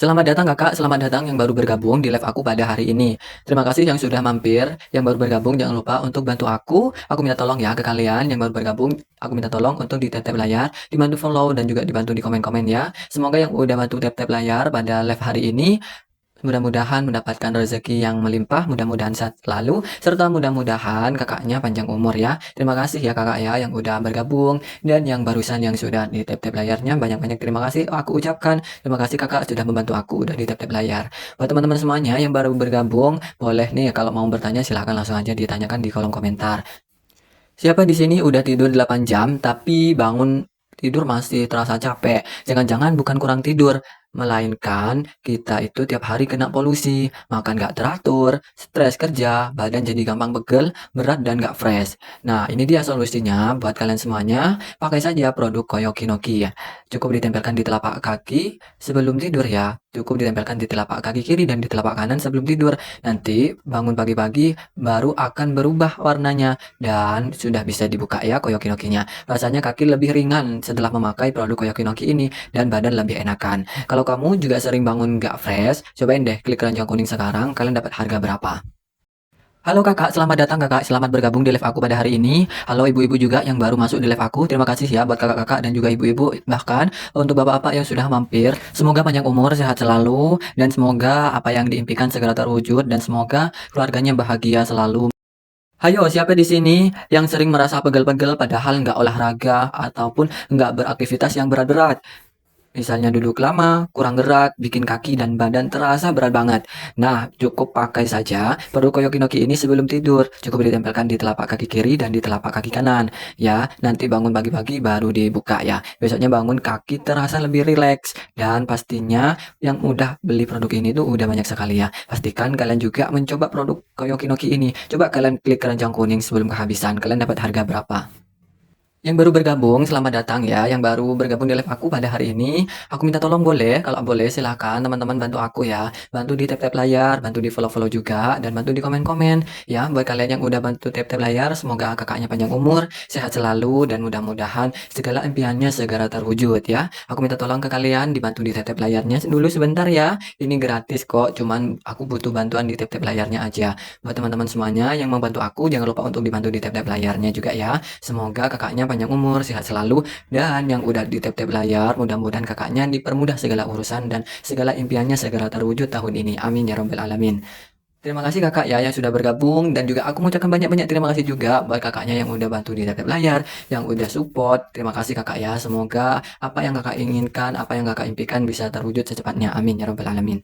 Selamat datang Kakak, selamat datang yang baru bergabung di live aku pada hari ini. Terima kasih yang sudah mampir, yang baru bergabung jangan lupa untuk bantu aku minta tolong ya ke kalian yang baru bergabung, aku minta tolong untuk di tap-tap layar, dibantu follow dan juga dibantu di komen-komen ya. Semoga yang udah bantu tap-tap layar pada live hari ini mudah-mudahan mendapatkan rezeki yang melimpah, mudah-mudahan sehat selalu, serta mudah-mudahan kakaknya panjang umur ya. Terima kasih ya kakak ya yang udah bergabung, dan yang barusan yang sudah di tap-tap layarnya banyak-banyak terima kasih aku ucapkan. Terima kasih kakak sudah membantu aku udah di tap-tap layar. Buat teman-teman semuanya yang baru bergabung, boleh nih kalau mau bertanya silahkan langsung aja ditanyakan di kolom komentar. Siapa di sini udah tidur 8 jam tapi bangun tidur masih terasa capek? Jangan-jangan bukan kurang tidur, melainkan kita itu tiap hari kena polusi, makan gak teratur, stres kerja, badan jadi gampang pegel, berat dan gak fresh. Nah, ini dia solusinya buat kalian semuanya. Pakai saja produk Koyoki Noki ya. Cukup ditempelkan di telapak kaki sebelum tidur ya. Cukup ditempelkan di telapak kaki kiri dan di telapak kanan sebelum tidur. Nanti bangun pagi-pagi baru akan berubah warnanya dan sudah bisa dibuka ya Koyoki Noki-nya. Rasanya kaki lebih ringan setelah memakai produk Koyoki Noki ini dan badan lebih enakan. Kalau kamu juga sering bangun nggak fresh, cobain deh klik keranjang kuning sekarang, kalian dapat harga berapa. Halo kakak, selamat datang kakak, selamat bergabung di live aku pada hari ini. Halo ibu-ibu juga yang baru masuk di live aku, terima kasih ya buat kakak-kakak dan juga ibu-ibu. Bahkan untuk bapak-bapak yang sudah mampir, semoga panjang umur, sehat selalu, dan semoga apa yang diimpikan segera terwujud, dan semoga keluarganya bahagia selalu. Hayo, siapa di sini yang sering merasa pegel-pegel padahal nggak olahraga ataupun nggak beraktivitas yang berat-berat? Misalnya duduk lama, kurang gerak, bikin kaki dan badan terasa berat banget. Nah, cukup pakai saja produk Koyoki Noki ini sebelum tidur. Cukup ditempelkan di telapak kaki kiri dan di telapak kaki kanan. Ya, nanti bangun pagi-pagi baru dibuka ya. Besoknya bangun kaki terasa lebih rileks. Dan pastinya yang udah beli produk ini tuh udah banyak sekali ya. Pastikan kalian juga mencoba produk Koyoki Noki ini. Coba kalian klik keranjang kuning sebelum kehabisan. Kalian dapat harga berapa? Yang baru bergabung, selamat datang ya. Yang baru bergabung di live aku pada hari ini, aku minta tolong boleh? Kalau boleh silahkan teman-teman bantu aku ya. Bantu di tap-tap layar, bantu di follow-follow juga, dan bantu di komen-komen. Ya, buat kalian yang udah bantu tap-tap layar, semoga kakaknya panjang umur, sehat selalu, dan mudah-mudahan segala impiannya segera terwujud ya. Aku minta tolong ke kalian dibantu di tap-tap layarnya dulu sebentar ya. Ini gratis kok, cuman aku butuh bantuan di tap-tap layarnya aja. Buat teman-teman semuanya yang membantu aku, jangan lupa untuk dibantu di tap-tap layarnya juga ya. Semoga kakaknya panjang umur, sehat selalu, dan yang udah di tap-tap layar, mudah-mudahan kakaknya dipermudah segala urusan dan segala impiannya segera terwujud tahun ini. Amin ya robbal alamin. Terima kasih kakak ya yang sudah bergabung, dan juga aku mengucapkan banyak-banyak terima kasih juga buat kakaknya yang udah bantu di tap-tap layar, yang udah support. Terima kasih kakak ya. Semoga apa yang kakak inginkan, apa yang kakak impikan bisa terwujud secepatnya. Amin ya robbal alamin.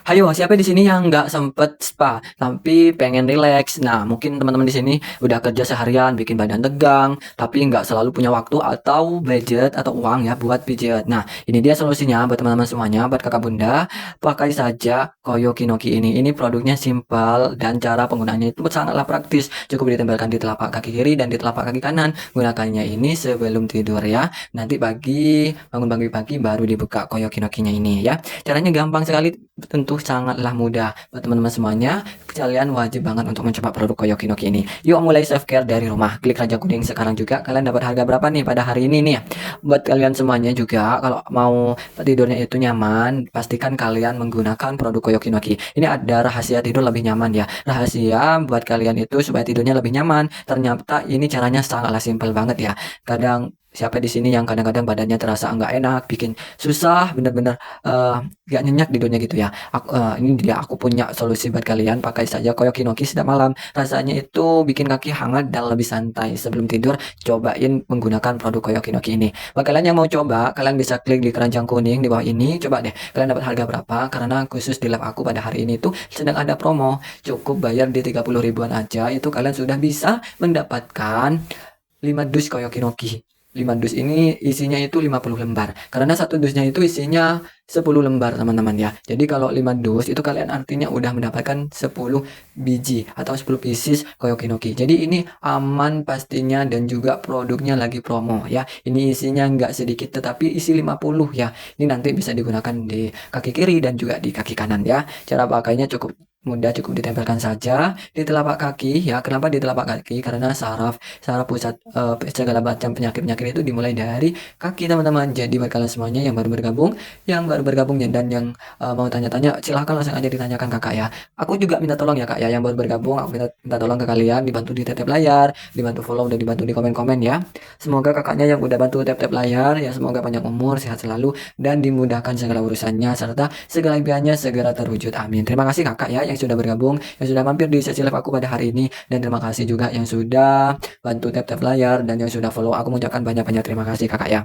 Hayo, siapa di sini yang nggak sempet spa, tapi pengen relax? Nah, mungkin teman-teman di sini udah kerja seharian, bikin badan tegang, tapi nggak selalu punya waktu atau budget atau uang ya buat pijat. Nah, ini dia solusinya buat teman-teman semuanya, buat kakak bunda, pakai saja Koyoki Noki ini. Ini produknya simpel dan cara penggunaannya itu sangatlah praktis. Cukup ditempelkan di telapak kaki kiri dan di telapak kaki kanan. Gunakannya ini sebelum tidur ya. Nanti bangun pagi-pagi baru dibuka Koyoki Nokinya ini ya. Caranya gampang sekali, tentu sangatlah mudah. Buat teman-teman semuanya, kalian wajib banget untuk mencoba produk Koyoki Noki ini. Yuk mulai self care dari rumah. Klik keranjang kuning sekarang juga. Kalian dapat harga berapa nih pada hari ini nih? Buat kalian semuanya juga, kalau mau tidurnya itu nyaman, pastikan kalian menggunakan produk Koyoki Noki. Ini ada rahasia tidur lebih nyaman ya. Rahasia buat kalian itu supaya tidurnya lebih nyaman. Ternyata ini caranya sangatlah simpel banget ya. Kadang siapa di sini yang kadang-kadang badannya terasa nggak enak, bikin susah, bener-bener nggak nyenyak tidurnya gitu ya. Ini dia aku punya solusi buat kalian. Pakai saja Koyoki Noki setiap malam. Rasanya itu bikin kaki hangat dan lebih santai sebelum tidur. Cobain menggunakan produk Koyoki Noki ini. Buat kalian yang mau coba, kalian bisa klik di keranjang kuning di bawah ini. Coba deh, kalian dapat harga berapa? Karena khusus di live aku pada hari ini tuh sedang ada promo. Cukup bayar di 30 ribuan aja, itu kalian sudah bisa mendapatkan 5 dus Koyoki Noki. 5 dus ini isinya itu 50 lembar. Karena satu dusnya itu isinya 10 lembar teman-teman ya. Jadi kalau 5 dus itu kalian artinya udah mendapatkan 10 biji atau 10 pieces Koyoki Noki. Jadi ini aman pastinya, dan juga produknya lagi promo ya. Ini isinya nggak sedikit tetapi isi 50 ya. Ini nanti bisa digunakan di kaki kiri dan juga di kaki kanan ya. Cara pakainya cukup mudah, cukup ditempelkan saja di telapak kaki ya. Kenapa di telapak kaki? Karena saraf pusat segala macam penyakit-penyakit itu dimulai dari kaki, teman-teman. Jadi buat kalian semuanya yang baru bergabung, dan yang mau tanya-tanya, silahkan langsung aja ditanyakan kakak ya. Aku juga minta tolong ya kak ya, yang baru bergabung aku minta tolong ke kalian, dibantu di tap layar, dibantu follow, dan dibantu di komen-komen ya. Semoga kakaknya yang udah bantu tap layar ya, semoga panjang umur, sehat selalu, dan dimudahkan segala urusannya, serta segala impiannya segera terwujud. Amin. Terima kasih kakak ya yang sudah bergabung, yang sudah mampir di sesi live aku pada hari ini, dan terima kasih juga yang sudah bantu tap layar dan yang sudah follow. Aku mengucapkan banyak-banyak terima kasih kakak ya.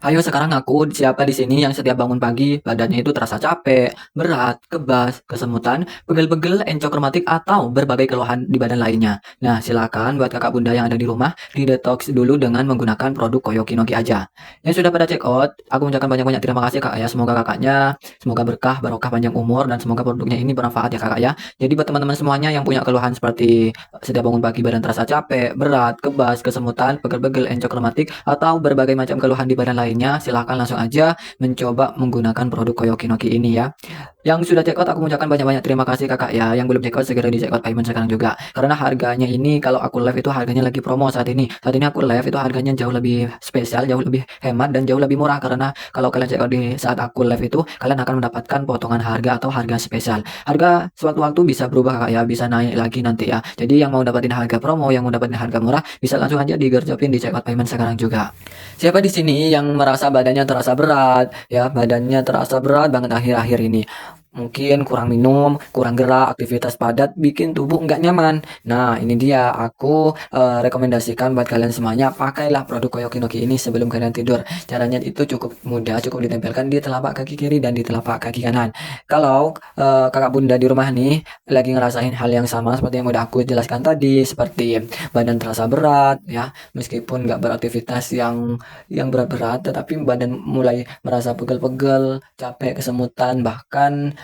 Ayo sekarang aku, siapa di sini yang setiap bangun pagi badannya itu terasa capek, berat, kebas, kesemutan, pegel-pegel, encok rematik, atau berbagai keluhan di badan lainnya. Nah, silakan buat kakak bunda yang ada di rumah di detox dulu dengan menggunakan produk Koyoki Noki aja. Yang sudah pada check out, aku mengucapkan banyak-banyak terima kasih kak ya. Semoga kakaknya, semoga berkah, barokah, panjang umur, dan semoga produknya ini bermanfaat ya kakak ya. Jadi buat teman-teman semuanya yang punya keluhan seperti setiap bangun pagi badan terasa capek, berat, kebas, kesemutan, pegel-pegel, encok rematik, atau berbagai macam keluhan di badan lainnya, silahkan langsung aja mencoba menggunakan produk Koyoki Noki ini ya. Yang sudah check out, aku mengucapkan banyak-banyak terima kasih kakak ya. Yang belum check out, segera di check out payment sekarang juga, karena harganya ini kalau aku live itu harganya lagi promo saat ini aku live itu harganya jauh lebih spesial, jauh lebih hemat, dan jauh lebih murah. Karena kalau kalian check out di saat aku live itu, kalian akan mendapatkan potongan harga atau harga spesial. Harga sewaktu-waktu bisa berubah kakak ya, bisa naik lagi nanti ya. Jadi yang mau dapetin harga promo, yang mau dapetin harga murah, bisa langsung aja digerjapin di check out payment sekarang juga. Siapa di sini yang merasa badannya terasa berat ya, badannya terasa berat banget akhir-akhir ini? Mungkin kurang minum, kurang gerak, aktivitas padat bikin tubuh nggak nyaman. Nah, ini dia aku rekomendasikan buat kalian semuanya, pakailah produk Koyoki Noki ini sebelum kalian tidur. Caranya itu cukup mudah, cukup ditempelkan di telapak kaki kiri dan di telapak kaki kanan. Kalau kakak bunda di rumah nih lagi ngerasain hal yang sama seperti yang udah aku jelaskan tadi, seperti badan terasa berat ya, meskipun nggak beraktivitas yang berat-berat, tetapi badan mulai merasa pegel-pegel, capek, kesemutan, bahkan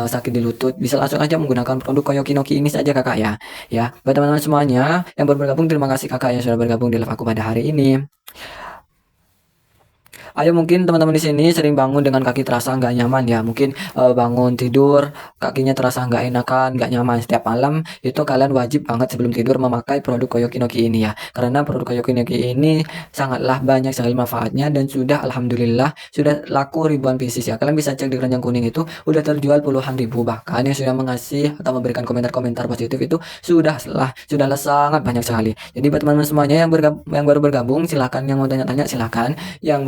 sakit di lutut, bisa langsung aja menggunakan produk Koyoki Noki ini saja kakak ya. Ya, buat teman-teman semuanya yang baru bergabung, terima kasih kakak yang sudah bergabung di live aku pada hari ini. Ayo, mungkin teman-teman di sini sering bangun dengan kaki terasa nggak nyaman ya. Mungkin bangun tidur kakinya terasa nggak enakan, nggak nyaman setiap malam. Itu kalian wajib banget sebelum tidur memakai produk Koyoki Noki ini ya. Karena produk Koyoki Noki ini sangatlah banyak sekali manfaatnya, dan sudah alhamdulillah sudah laku ribuan pieces ya. Kalian bisa cek di keranjang kuning itu udah terjual puluhan ribu, bahkan yang sudah mengasih atau memberikan komentar-komentar positif itu sudahlah sangat banyak sekali. Jadi buat teman-teman semuanya yang baru bergabung, silahkan, yang mau tanya-tanya silahkan, yang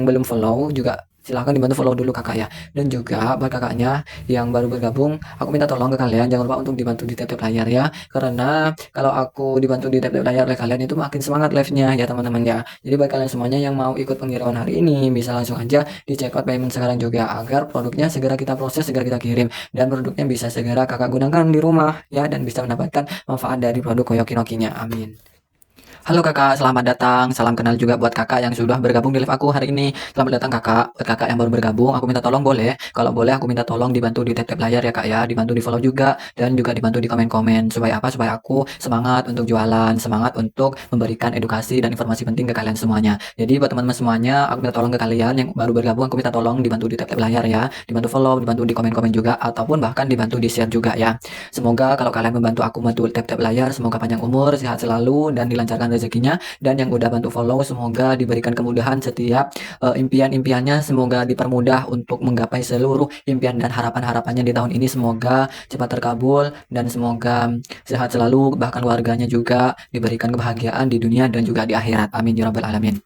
belum follow juga silahkan dibantu follow dulu kakak ya. Dan juga buat kakaknya yang baru bergabung, aku minta tolong ke kalian jangan lupa untuk dibantu di tap layar ya, karena kalau aku dibantu di tap layar oleh kalian itu makin semangat live-nya ya teman-teman ya. Jadi buat kalian semuanya yang mau ikut pengiriman hari ini, bisa langsung aja di check out payment sekarang juga, agar produknya segera kita proses, segera kita kirim, dan produknya bisa segera kakak gunakan di rumah ya, dan bisa mendapatkan manfaat dari produk Koyoki Noki-nya. Amin. Halo kakak, selamat datang. Salam kenal juga buat kakak yang sudah bergabung di live aku hari ini. Selamat datang kakak. Buat kakak yang baru bergabung, aku minta tolong boleh? Kalau boleh, aku minta tolong dibantu di tap layar ya kak ya. Dibantu di follow juga, dan juga dibantu di komen-komen. Supaya apa? Supaya aku semangat untuk jualan, semangat untuk memberikan edukasi dan informasi penting ke kalian semuanya. Jadi buat teman-teman semuanya, aku minta tolong ke kalian yang baru bergabung, aku minta tolong dibantu di tap layar ya. Dibantu follow, dibantu di komen-komen juga, ataupun bahkan dibantu di share juga ya. Semoga kalau kalian membantu aku bantu tap layar, semoga panjang umur, sehat selalu, dan dilancarkan rezekinya. Dan yang udah bantu follow, semoga diberikan kemudahan setiap impian-impiannya, semoga dipermudah untuk menggapai seluruh impian dan harapan-harapannya di tahun ini. Semoga cepat terkabul, dan semoga sehat selalu, bahkan keluarganya juga diberikan kebahagiaan di dunia dan juga di akhirat. Amin ya rabbal alamin.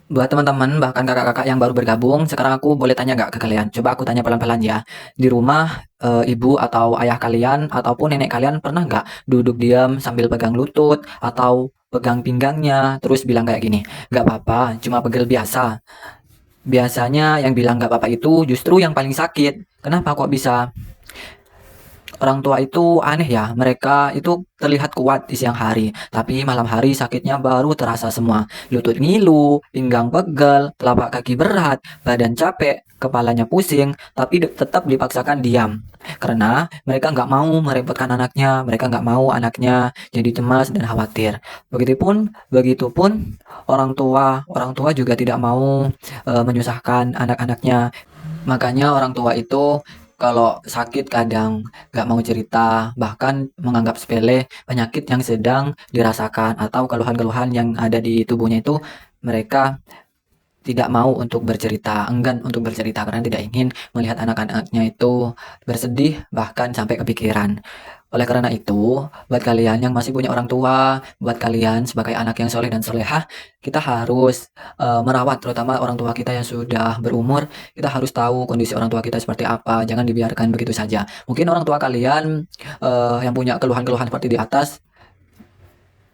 Buat teman-teman, bahkan kakak-kakak yang baru bergabung, sekarang aku boleh tanya nggak ke kalian? Coba aku tanya pelan-pelan ya. Di rumah, ibu atau ayah kalian ataupun nenek kalian pernah nggak duduk diam sambil pegang lutut atau pegang pinggangnya, terus bilang kayak gini, nggak apa-apa, cuma pegel biasa. Biasanya yang bilang nggak apa-apa itu justru yang paling sakit. Kenapa kok bisa? Orang tua itu aneh ya, mereka itu terlihat kuat di siang hari, tapi malam hari sakitnya baru terasa semua. Lutut ngilu, pinggang pegel, telapak kaki berat, badan capek, kepalanya pusing, tapi tetap dipaksakan diam. Karena mereka nggak mau merepotkan anaknya, mereka nggak mau anaknya jadi cemas dan khawatir. Begitupun orang tua juga tidak mau menyusahkan anak-anaknya. Makanya orang tua itu kalau sakit kadang nggak mau cerita, bahkan menganggap sepele penyakit yang sedang dirasakan atau keluhan-keluhan yang ada di tubuhnya itu mereka tidak mau untuk bercerita, enggan untuk bercerita karena tidak ingin melihat anak-anaknya itu bersedih bahkan sampai kepikiran. Oleh karena itu, buat kalian yang masih punya orang tua, buat kalian sebagai anak yang soleh dan solehah, kita harus merawat terutama orang tua kita yang sudah berumur. Kita harus tahu kondisi orang tua kita seperti apa, jangan dibiarkan begitu saja. Mungkin orang tua kalian yang punya keluhan-keluhan seperti di atas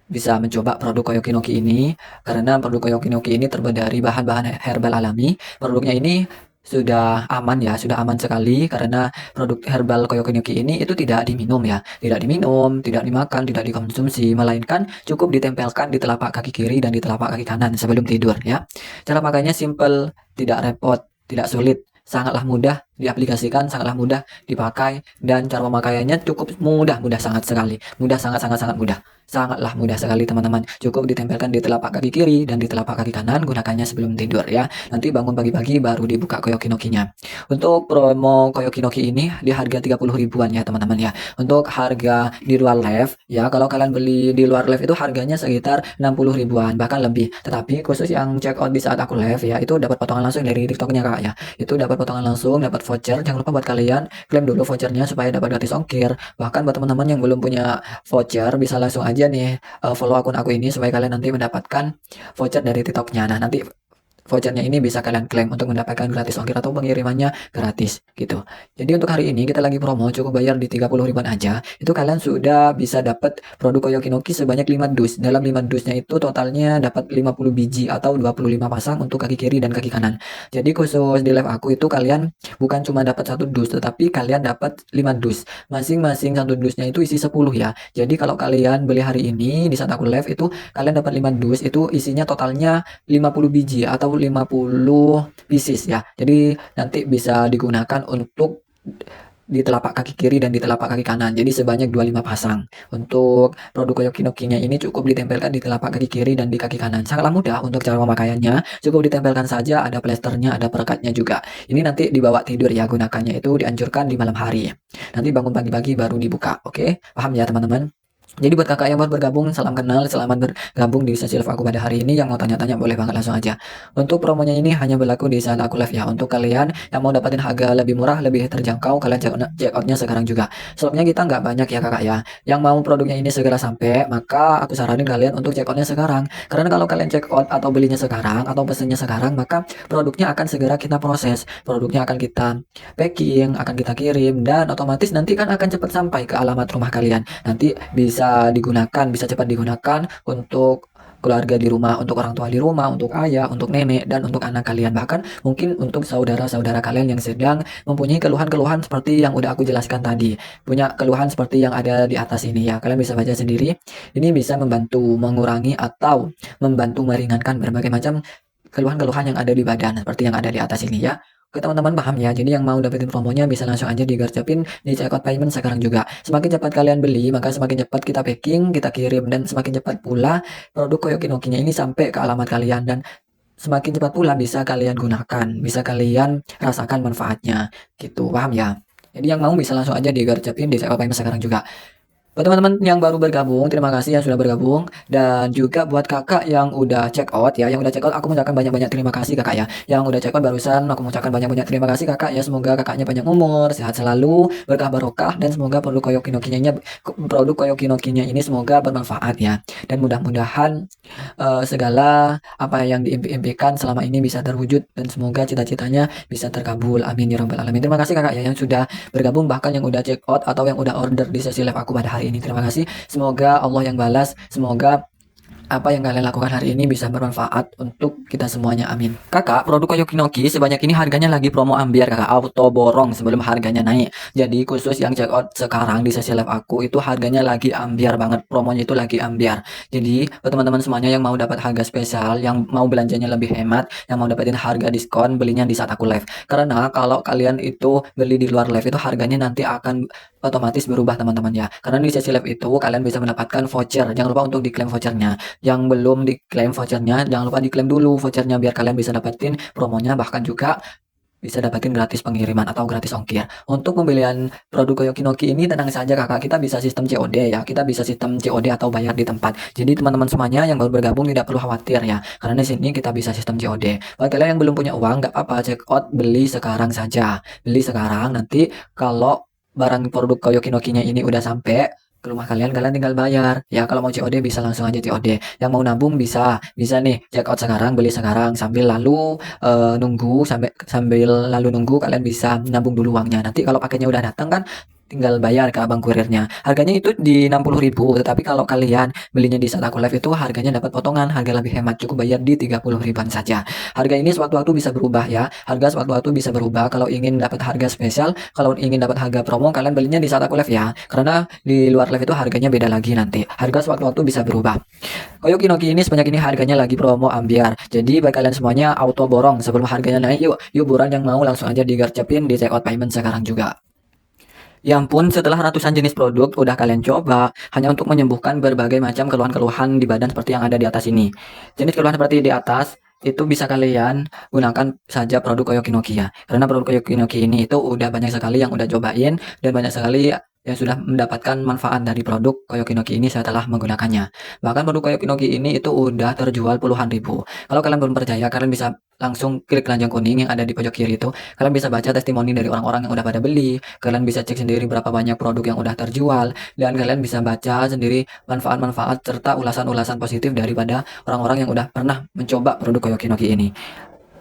bisa mencoba produk Koyokinoki ini karena produk Koyokinoki ini terbuat dari bahan-bahan herbal alami. Produknya ini sudah aman ya, sudah aman sekali karena produk herbal Koyokinoki ini itu tidak diminum ya, tidak diminum, tidak dimakan, tidak dikonsumsi, melainkan cukup ditempelkan di telapak kaki kiri dan di telapak kaki kanan sebelum tidur ya. Cara pakainya simple, tidak repot, tidak sulit, sangatlah mudah diaplikasikan, sangatlah mudah dipakai dan cara pemakaiannya cukup mudah, mudah sangat sekali, mudah sangat sangat sangat mudah. Sangatlah mudah sekali teman-teman. Cukup ditempelkan di telapak kaki kiri dan di telapak kaki kanan. Gunakannya sebelum tidur ya. Nanti bangun pagi-pagi baru dibuka Koyokinoki-nya. Untuk promo Koyokinoki ini di harga 30 ribuan ya teman-teman ya. Untuk harga di luar live ya. Kalau kalian beli di luar live itu harganya sekitar 60 ribuan bahkan lebih. Tetapi khusus yang check out di saat aku live ya itu dapat potongan langsung dari TikToknya kak ya. Itu dapat potongan langsung, dapat voucher. Jangan lupa buat kalian klaim dulu vouchernya supaya dapat gratis ongkir. Bahkan buat teman-teman yang belum punya voucher bisa langsung aja nih follow akun aku ini supaya kalian nanti mendapatkan voucher dari TikToknya. Nah nanti vouchernya ini bisa kalian klaim untuk mendapatkan gratis ongkir atau pengirimannya gratis gitu. Jadi untuk hari ini kita lagi promo cukup bayar di 30 ribuan aja. Itu kalian sudah bisa dapat produk Koyokinoki sebanyak 5 dus. Dalam 5 dusnya itu totalnya dapat 50 biji atau 25 pasang untuk kaki kiri dan kaki kanan. Jadi khusus di live aku itu kalian bukan cuma dapat 1 dus tetapi kalian dapat 5 dus. Masing-masing 1 dusnya itu isi 10 ya. Jadi kalau kalian beli hari ini di saat aku live itu kalian dapat 5 dus itu isinya totalnya 50 biji atau 50 pieces ya. Jadi nanti bisa digunakan untuk di telapak kaki kiri dan di telapak kaki kanan. Jadi sebanyak 25 pasang. Untuk produk Koyokinoki-nya ini cukup ditempelkan di telapak kaki kiri dan di kaki kanan. Sangatlah mudah untuk cara pemakaiannya. Cukup ditempelkan saja, ada plesternya, ada perekatnya juga. Ini nanti dibawa tidur ya, gunakannya itu dianjurkan di malam hari. Nanti bangun pagi-pagi baru dibuka. Oke? Paham ya teman-teman? Jadi buat kakak yang baru bergabung, salam kenal, selamat bergabung di sesi live aku pada hari ini. Yang mau tanya-tanya boleh banget langsung aja. Untuk promonya ini hanya berlaku di saat aku live ya. Untuk kalian yang mau dapetin harga lebih murah, lebih terjangkau, kalian check outnya sekarang juga. Slotnya kita nggak banyak ya kakak ya. Yang mau produknya ini segera sampai, maka aku saranin kalian untuk check outnya sekarang. Karena kalau kalian check out atau belinya sekarang atau pesennya sekarang, maka produknya akan segera kita proses. Produknya akan kita packing, akan kita kirim, dan otomatis nanti kan akan cepat sampai ke alamat rumah kalian. Nanti bisa digunakan, bisa cepat digunakan untuk keluarga di rumah, untuk orang tua di rumah, untuk ayah, untuk nenek, dan untuk anak kalian. Bahkan mungkin untuk saudara-saudara kalian yang sedang mempunyai keluhan-keluhan seperti yang udah aku jelaskan tadi. Punya keluhan seperti yang ada di atas ini ya. Kalian bisa baca sendiri. Ini bisa membantu mengurangi atau membantu meringankan berbagai macam keluhan-keluhan yang ada di badan seperti yang ada di atas ini ya. Oke teman-teman paham ya. Jadi yang mau dapetin promonya bisa langsung aja digercepin di checkout payment sekarang juga. Semakin cepat kalian beli, maka semakin cepat kita packing, kita kirim, dan semakin cepat pula produk Koyokinoki-nya ini sampai ke alamat kalian, dan semakin cepat pula bisa kalian gunakan, bisa kalian rasakan manfaatnya gitu. Paham ya? Jadi yang mau bisa langsung aja digercepin di checkout payment sekarang juga. Buat teman-teman yang baru bergabung, terima kasih yang sudah bergabung. Dan juga buat kakak yang udah check out ya, yang udah check out aku mengucapkan banyak-banyak terima kasih kakak ya. Yang udah check out barusan aku mengucapkan banyak-banyak terima kasih kakak ya. Semoga kakaknya panjang umur, sehat selalu, berkah barokah, dan semoga produk Koyokinoki-nya ini semoga bermanfaat ya. Dan mudah-mudahan segala apa yang diimpi-impikan selama ini bisa terwujud dan semoga cita-citanya bisa terkabul. Amin ya rabbal alamin. Terima kasih kakak ya yang sudah bergabung, bahkan yang udah check out atau yang udah order di sesi live aku pada hari ini. Terima kasih. Semoga Allah yang balas. Semoga apa yang kalian lakukan hari ini bisa bermanfaat untuk kita semuanya. Amin. Kakak, produk Koyokinoki sebanyak ini harganya lagi promo ambiar kakak, auto borong sebelum harganya naik. Jadi khusus yang check out sekarang di sesi live aku itu harganya lagi ambiar banget, promonya itu lagi ambiar. Jadi buat teman-teman semuanya yang mau dapat harga spesial, yang mau belanjanya lebih hemat, yang mau dapetin harga diskon, belinya di saat aku live. Karena kalau kalian itu beli di luar live itu harganya nanti akan otomatis berubah teman-teman ya. Karena di sesi live itu kalian bisa mendapatkan voucher. Jangan lupa untuk diklaim vouchernya. Yang belum diklaim vouchernya, jangan lupa diklaim dulu vouchernya biar kalian bisa dapetin promonya, bahkan juga bisa dapetin gratis pengiriman atau gratis ongkir. Untuk pembelian produk Koyoki Noki ini tenang saja Kakak, kita bisa sistem COD ya, kita bisa sistem COD atau bayar di tempat. Jadi teman-teman semuanya yang baru bergabung tidak perlu khawatir ya, karena di sini kita bisa sistem COD. Buat kalian yang belum punya uang, nggak apa-apa, check out beli sekarang saja. Beli sekarang, nanti kalau barang produk Koyoki Noki-nya ini udah sampai ke rumah kalian, kalian tinggal bayar. Ya kalau mau COD bisa langsung aja COD. Yang mau nabung bisa, bisa nih check out sekarang, beli sekarang sambil lalu nunggu sambil lalu nunggu kalian bisa nabung dulu uangnya. Nanti kalau paketnya udah datang kan tinggal bayar ke abang kurirnya. Harganya itu di 60.000, tetapi kalau kalian belinya di saat aku live itu harganya dapat potongan, harga lebih hemat, cukup bayar di 30 ribuan saja. Harga ini sewaktu-waktu bisa berubah ya. Harga sewaktu-waktu bisa berubah. Kalau ingin dapat harga spesial, kalau ingin dapat harga promo, kalian belinya di saat aku live ya. Karena di luar live itu harganya beda lagi nanti. Harga sewaktu-waktu bisa berubah. Koyoki Noki ini sebanyak ini harganya lagi promo ambiar. Jadi bagi kalian semuanya auto borong sebelum harganya naik. Yuk, yuk buruan yang mau langsung aja digercepin di checkout payment sekarang juga. Ya ampun, setelah ratusan jenis produk udah kalian coba hanya untuk menyembuhkan berbagai macam keluhan-keluhan di badan seperti yang ada di atas ini. Jenis keluhan seperti di atas itu bisa kalian gunakan saja produk Koyoki Noki ya. Karena produk Koyoki Noki ini itu udah banyak sekali yang udah cobain dan banyak sekali yang sudah mendapatkan manfaat dari produk Koyoki Noki ini setelah menggunakannya. Bahkan produk Koyoki Noki ini itu udah terjual puluhan ribu. Kalau kalian belum percaya, kalian bisa langsung klik keranjang kuning yang ada di pojok kiri itu. Kalian bisa baca testimoni dari orang-orang yang udah pada beli. Kalian bisa cek sendiri berapa banyak produk yang udah terjual, dan kalian bisa baca sendiri manfaat-manfaat serta ulasan-ulasan positif daripada orang-orang yang udah pernah mencoba produk Koyoki Noki ini.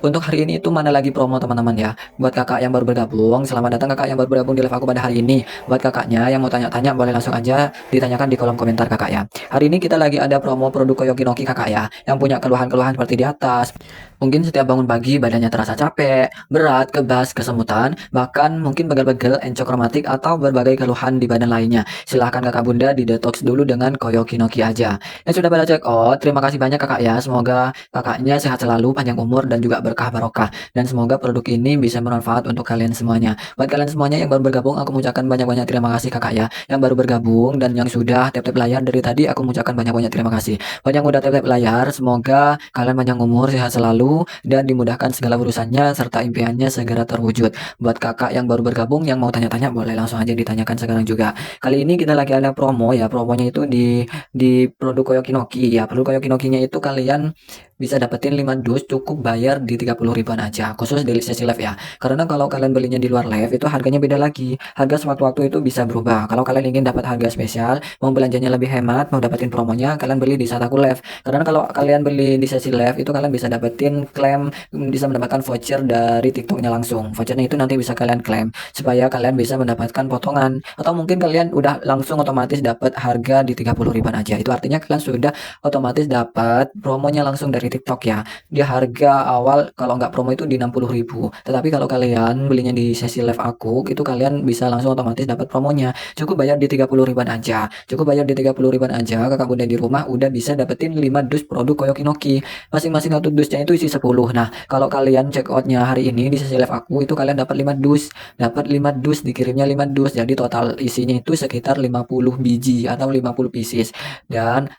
Untuk hari ini itu mana lagi promo teman-teman ya. Buat kakak yang baru bergabung, selamat datang kakak yang baru bergabung di live aku pada hari ini. Buat kakaknya yang mau tanya-tanya boleh langsung aja ditanyakan di kolom komentar kakak ya. Hari ini kita lagi ada promo produk Koyoki Noki kakak ya. Yang punya keluhan-keluhan seperti di atas. Mungkin setiap bangun pagi badannya terasa capek, berat, kebas, kesemutan, bahkan mungkin begel-begel, encok rematik, atau berbagai keluhan di badan lainnya. Silahkan kakak bunda didetox dulu dengan Koyoki Noki aja. Yang sudah pada check out, terima kasih banyak kakak ya. Semoga kakaknya sehat selalu, panjang umur, dan juga berkah barokah. Dan semoga produk ini bisa bermanfaat untuk kalian semuanya. Buat kalian semuanya yang baru bergabung, aku mengucapkan banyak-banyak terima kasih kakak ya. Yang baru bergabung dan yang sudah tap-tap layar dari tadi, aku mengucapkan banyak-banyak terima kasih. Buat yang udah tap-tap layar, semoga kalian panjang umur, sehat selalu, dan dimudahkan segala urusannya serta impiannya segera terwujud. Buat kakak yang baru bergabung yang mau tanya-tanya boleh langsung aja ditanyakan sekarang juga. Kali ini kita lagi ada promo ya, promonya itu di produk Koyoki Noki ya. Produk Koyoki Nokinya itu kalian bisa dapetin 5 dus cukup bayar di 30 ribuan aja, khusus di sesi live ya. Karena kalau kalian belinya di luar live itu harganya beda lagi. Harga sewaktu-waktu itu bisa berubah. Kalau kalian ingin dapat harga spesial, mau belanjanya lebih hemat, mau dapetin promonya, kalian beli di saat aku live. Karena kalau kalian beli di sesi live itu kalian bisa dapetin klaim, bisa mendapatkan voucher dari TikToknya langsung. Vouchernya itu nanti bisa kalian klaim supaya kalian bisa mendapatkan potongan, atau mungkin kalian udah langsung otomatis dapat harga di 30 ribuan aja. Itu artinya kalian sudah otomatis dapat promonya langsung dari TikTok ya. Dia harga awal kalau nggak promo itu di 60.000. Tetapi kalau kalian belinya di sesi live aku, itu kalian bisa langsung otomatis dapat promonya. Cukup bayar di 30 ribuan aja. Cukup bayar di 30 ribuan aja, kakak bunda di rumah udah bisa dapetin 5 dus produk Koyoki Noki. Masing-masing satu dusnya itu isi 10. Nah, kalau kalian check outnya hari ini di sesi live aku, itu kalian dapat 5 dus. Dapat 5 dus, dikirimnya 5 dus. Jadi total isinya itu sekitar 50 biji atau 50 pieces. Dan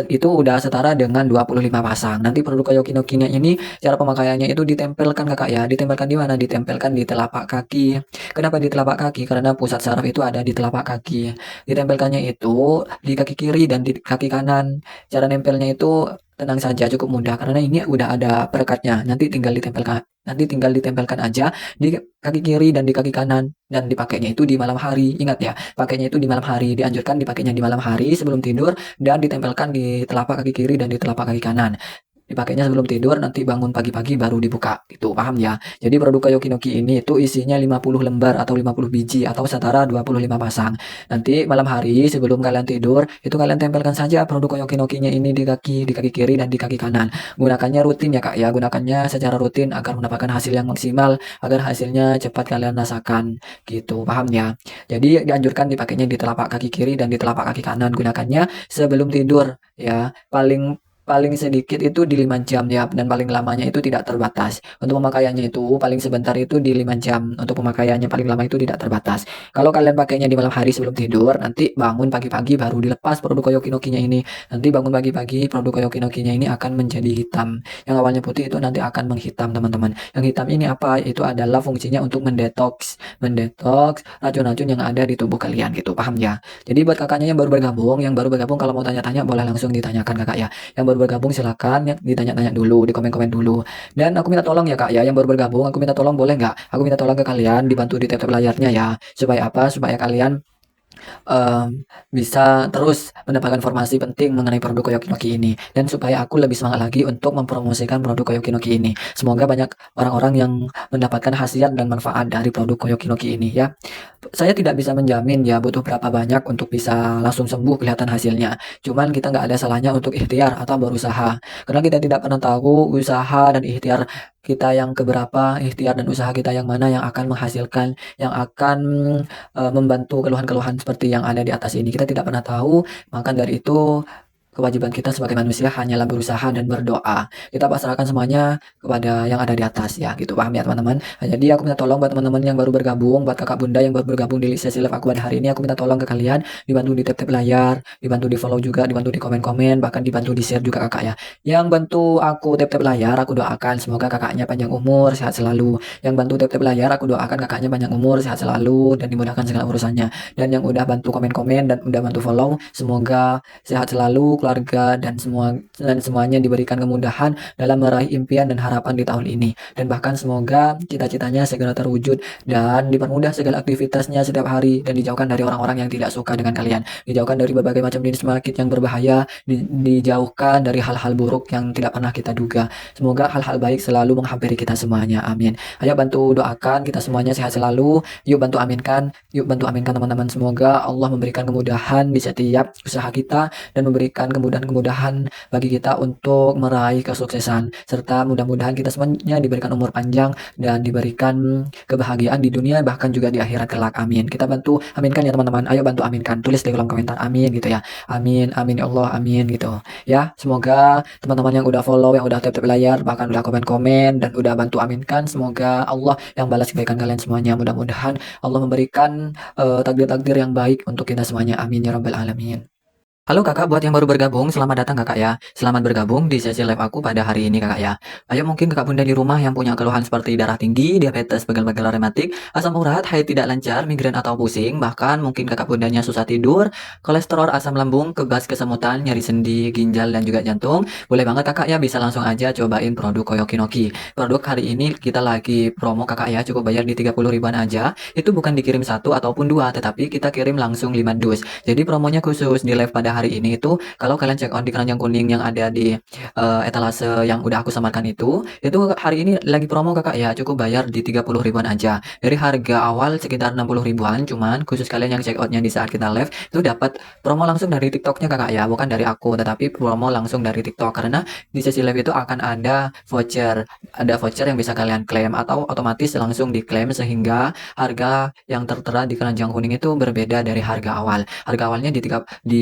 itu udah setara dengan 25 pasang. Nanti produk Koyoki Noki-nya ini cara pemakaiannya itu ditempelkan kakak ya. Ditempelkan di mana? Ditempelkan di telapak kaki. Kenapa di telapak kaki? Karena pusat saraf itu ada di telapak kaki. Ditempelkannya itu di kaki kiri dan di kaki kanan. Cara nempelnya itu tenang saja, cukup mudah karena ini udah ada perekatnya. Nanti tinggal ditempelkan aja di kaki kiri dan di kaki kanan, dan dipakainya itu di malam hari. Ingat ya, pakainya itu di malam hari. Dianjurkan dipakainya di malam hari sebelum tidur dan ditempelkan di telapak kaki kiri dan di telapak kaki kanan. Dipakainya sebelum tidur, nanti bangun pagi-pagi baru dibuka. Itu paham ya? Jadi produk Koyoki Noki ini itu isinya 50 lembar atau 50 biji atau setara 25 pasang. Nanti malam hari sebelum kalian tidur, itu kalian tempelkan saja produk Koyoki Noki-nya ini di kaki kiri dan di kaki kanan. Gunakannya rutin ya Kak ya, gunakannya secara rutin agar mendapatkan hasil yang maksimal, agar hasilnya cepat kalian rasakan. Gitu, paham ya? Jadi dianjurkan dipakainya di telapak kaki kiri dan di telapak kaki kanan. Gunakannya sebelum tidur ya. paling sedikit itu di 5 jam ya, dan paling lamanya itu tidak terbatas. Untuk pemakaiannya itu paling sebentar itu di 5 jam, untuk pemakaiannya paling lama itu tidak terbatas. Kalau kalian pakainya di malam hari sebelum tidur, nanti bangun pagi-pagi baru dilepas produk Koyoki no Ki-nya ini. Nanti bangun pagi-pagi produk Koyoki no Ki-nya ini akan menjadi hitam. Yang awalnya putih itu nanti akan menghitam, teman-teman. Yang hitam ini apa? Itu adalah fungsinya untuk mendetoks racun-racun yang ada di tubuh kalian gitu, paham ya? Jadi buat kakaknya yang baru bergabung kalau mau tanya-tanya boleh langsung ditanyakan kakak ya. Yang baru bergabung silakan ya, ditanya-tanya dulu, di komen-komen dulu. Dan aku minta tolong ya kak ya, yang baru bergabung, aku minta tolong boleh nggak? Aku minta tolong ke kalian dibantu di tap-tap layarnya ya. Supaya apa? Supaya kalian bisa terus mendapatkan informasi penting mengenai produk Koyoki no Ki ini, dan supaya aku lebih semangat lagi untuk mempromosikan produk Koyoki no Ki ini. Semoga banyak orang-orang yang mendapatkan khasiat dan manfaat dari produk Koyoki no Ki ini ya. Saya tidak bisa menjamin ya butuh berapa banyak untuk bisa langsung sembuh kelihatan hasilnya. Cuman kita nggak ada salahnya untuk ikhtiar atau berusaha. Karena kita tidak pernah tahu usaha dan ikhtiar kita yang keberapa, ikhtiar dan usaha kita yang mana yang akan menghasilkan, yang akan membantu keluhan-keluhan seperti yang ada di atas ini. Kita tidak pernah tahu, maka dari itu kewajiban kita sebagai manusia hanyalah berusaha dan berdoa. Kita pasrahkan semuanya kepada yang ada di atas ya, gitu. Paham ya teman-teman? Nah, jadi aku minta tolong buat teman-teman yang baru bergabung, buat kakak bunda yang baru bergabung di sesi live aku pada hari ini, aku minta tolong ke kalian dibantu di tap-tap layar, dibantu di follow juga, dibantu di komen-komen, bahkan dibantu di share juga kakak ya. Yang bantu aku tap-tap layar, aku doakan semoga kakaknya panjang umur, sehat selalu. Yang bantu tap-tap layar, aku doakan kakaknya panjang umur, sehat selalu dan dimudahkan segala urusannya. Dan yang udah bantu komen-komen dan udah bantu follow, semoga sehat selalu keluarga dan semuanya diberikan kemudahan dalam meraih impian dan harapan di tahun ini, dan bahkan semoga cita-citanya segera terwujud dan dipermudah segala aktivitasnya setiap hari, dan dijauhkan dari orang-orang yang tidak suka dengan kalian, dijauhkan dari berbagai macam jenis penyakit yang berbahaya, dijauhkan dari hal-hal buruk yang tidak pernah kita duga. Semoga hal-hal baik selalu menghampiri kita semuanya, amin. Ayo bantu doakan kita semuanya sehat selalu, yuk bantu aminkan teman-teman. Semoga Allah memberikan kemudahan di setiap usaha kita dan memberikan kemudahan-kemudahan bagi kita untuk meraih kesuksesan, serta mudah-mudahan kita semuanya diberikan umur panjang dan diberikan kebahagiaan di dunia bahkan juga di akhirat kelak, amin. Kita bantu aminkan ya teman-teman, ayo bantu aminkan, tulis di kolom komentar amin gitu ya, amin amin ya Allah amin gitu ya. Semoga teman-teman yang udah follow, yang udah tap-tap layar, bahkan udah komen-komen dan udah bantu aminkan, semoga Allah yang balas kebaikan kalian semuanya. Mudah-mudahan Allah memberikan takdir-takdir yang baik untuk kita semuanya, amin ya rabbal alamin. Halo kakak, buat yang baru bergabung, selamat datang kakak ya. Selamat bergabung di sesi live aku pada hari ini kakak ya. Ayo mungkin kakak bunda di rumah yang punya keluhan seperti darah tinggi, diabetes, pegal-pegal rematik, asam urat, haid tidak lancar, migrain atau pusing, bahkan mungkin kakak bundanya susah tidur, kolesterol, asam lambung, kebas, kesemutan, nyeri sendi, ginjal dan juga jantung. Boleh banget kakak ya, bisa langsung aja cobain produk Koyoki no Ki. Produk hari ini kita lagi promo kakak ya, cukup bayar di 30 ribuan aja. Itu bukan dikirim satu ataupun dua, tetapi kita kirim langsung 5 dus. Jadi promonya khusus di live pada hari ini itu kalau kalian check out di keranjang kuning yang ada di etalase yang udah aku samarkan itu hari ini lagi promo kakak ya, cukup bayar di 30 ribuan aja. Dari harga awal sekitar 60 ribuan, cuman khusus kalian yang check outnya di saat kita live itu dapat promo langsung dari TikToknya kakak ya, bukan dari aku, tetapi promo langsung dari TikTok, karena di sesi live itu akan ada voucher yang bisa kalian klaim atau otomatis langsung diklaim, sehingga harga yang tertera di keranjang kuning itu berbeda dari harga awal. Harga awalnya di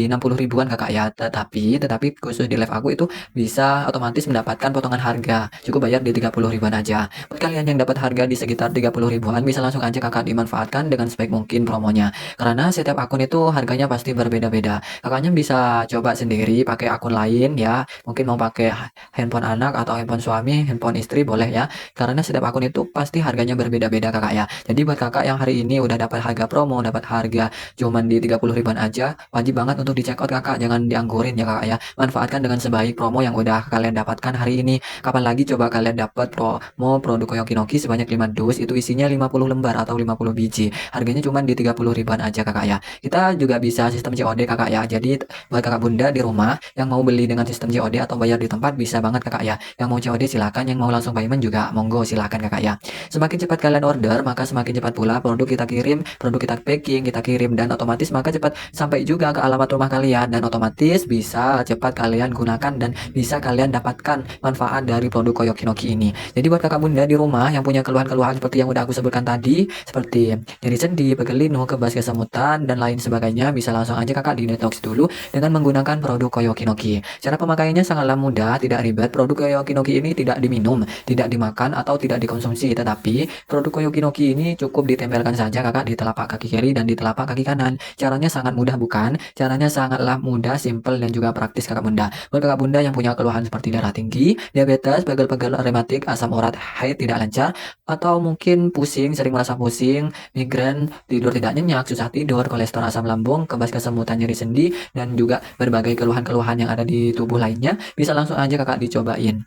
60 ribuan kakak ya, tetapi khusus di live aku itu bisa otomatis mendapatkan potongan harga, cukup bayar di 30 ribuan aja. Buat kalian yang dapat harga di sekitar 30 ribuan, bisa langsung aja kakak dimanfaatkan dengan sebaik mungkin promonya, karena setiap akun itu harganya pasti berbeda-beda. Kakaknya bisa coba sendiri pakai akun lain ya, mungkin mau pakai handphone anak atau handphone suami, handphone istri boleh ya, karena setiap akun itu pasti harganya berbeda-beda kakak ya. Jadi buat kakak yang hari ini udah dapat harga promo, dapat harga cuman di 30 ribuan aja, wajib banget untuk di check out kakak, jangan dianggurin ya kakak ya. Manfaatkan dengan sebaik promo yang udah kalian dapatkan hari ini. Kapan lagi coba kalian dapat promo produk Koyoki no Ki sebanyak 5 dus, itu isinya 50 lembar atau 50 biji, harganya cuma di 30 ribuan aja kakak ya. Kita juga bisa sistem COD kakak ya, jadi buat kakak bunda di rumah yang mau beli dengan sistem COD atau bayar di tempat bisa banget kakak ya. Yang mau COD silakan, yang mau langsung payment juga monggo silakan kakak ya. Semakin cepat kalian order, maka semakin cepat pula produk kita kirim, produk kita packing, kita kirim, dan otomatis maka cepat sampai juga ke alamat rumah kalian kalian, dan otomatis bisa cepat kalian gunakan dan bisa kalian dapatkan manfaat dari produk Koyokinoki ini. Jadi buat kakak bunda di rumah yang punya keluhan-keluhan seperti yang udah aku sebutkan tadi, seperti nyeri sendi, pegel linu, kebas kesemutan, dan lain sebagainya, bisa langsung aja kakak di detox dulu dengan menggunakan produk Koyokinoki. Cara pemakaiannya sangatlah mudah, tidak ribet. Produk Koyokinoki ini tidak diminum, tidak dimakan, atau tidak dikonsumsi, tetapi produk Koyokinoki ini cukup ditempelkan saja kakak di telapak kaki kiri dan di telapak kaki kanan. Caranya sangat mudah bukan? Caranya sangatlah mudah, simple, dan juga praktis kakak bunda. Buat kakak bunda yang punya keluhan seperti darah tinggi, diabetes, pegel-pegel rematik, asam urat, haid tidak lancar, atau mungkin pusing, sering merasa pusing, migrain, tidur tidak nyenyak, susah tidur, kolesterol, asam lambung, kebas kesemutan, nyeri sendi, dan juga berbagai keluhan-keluhan yang ada di tubuh lainnya, bisa langsung aja kakak dicobain.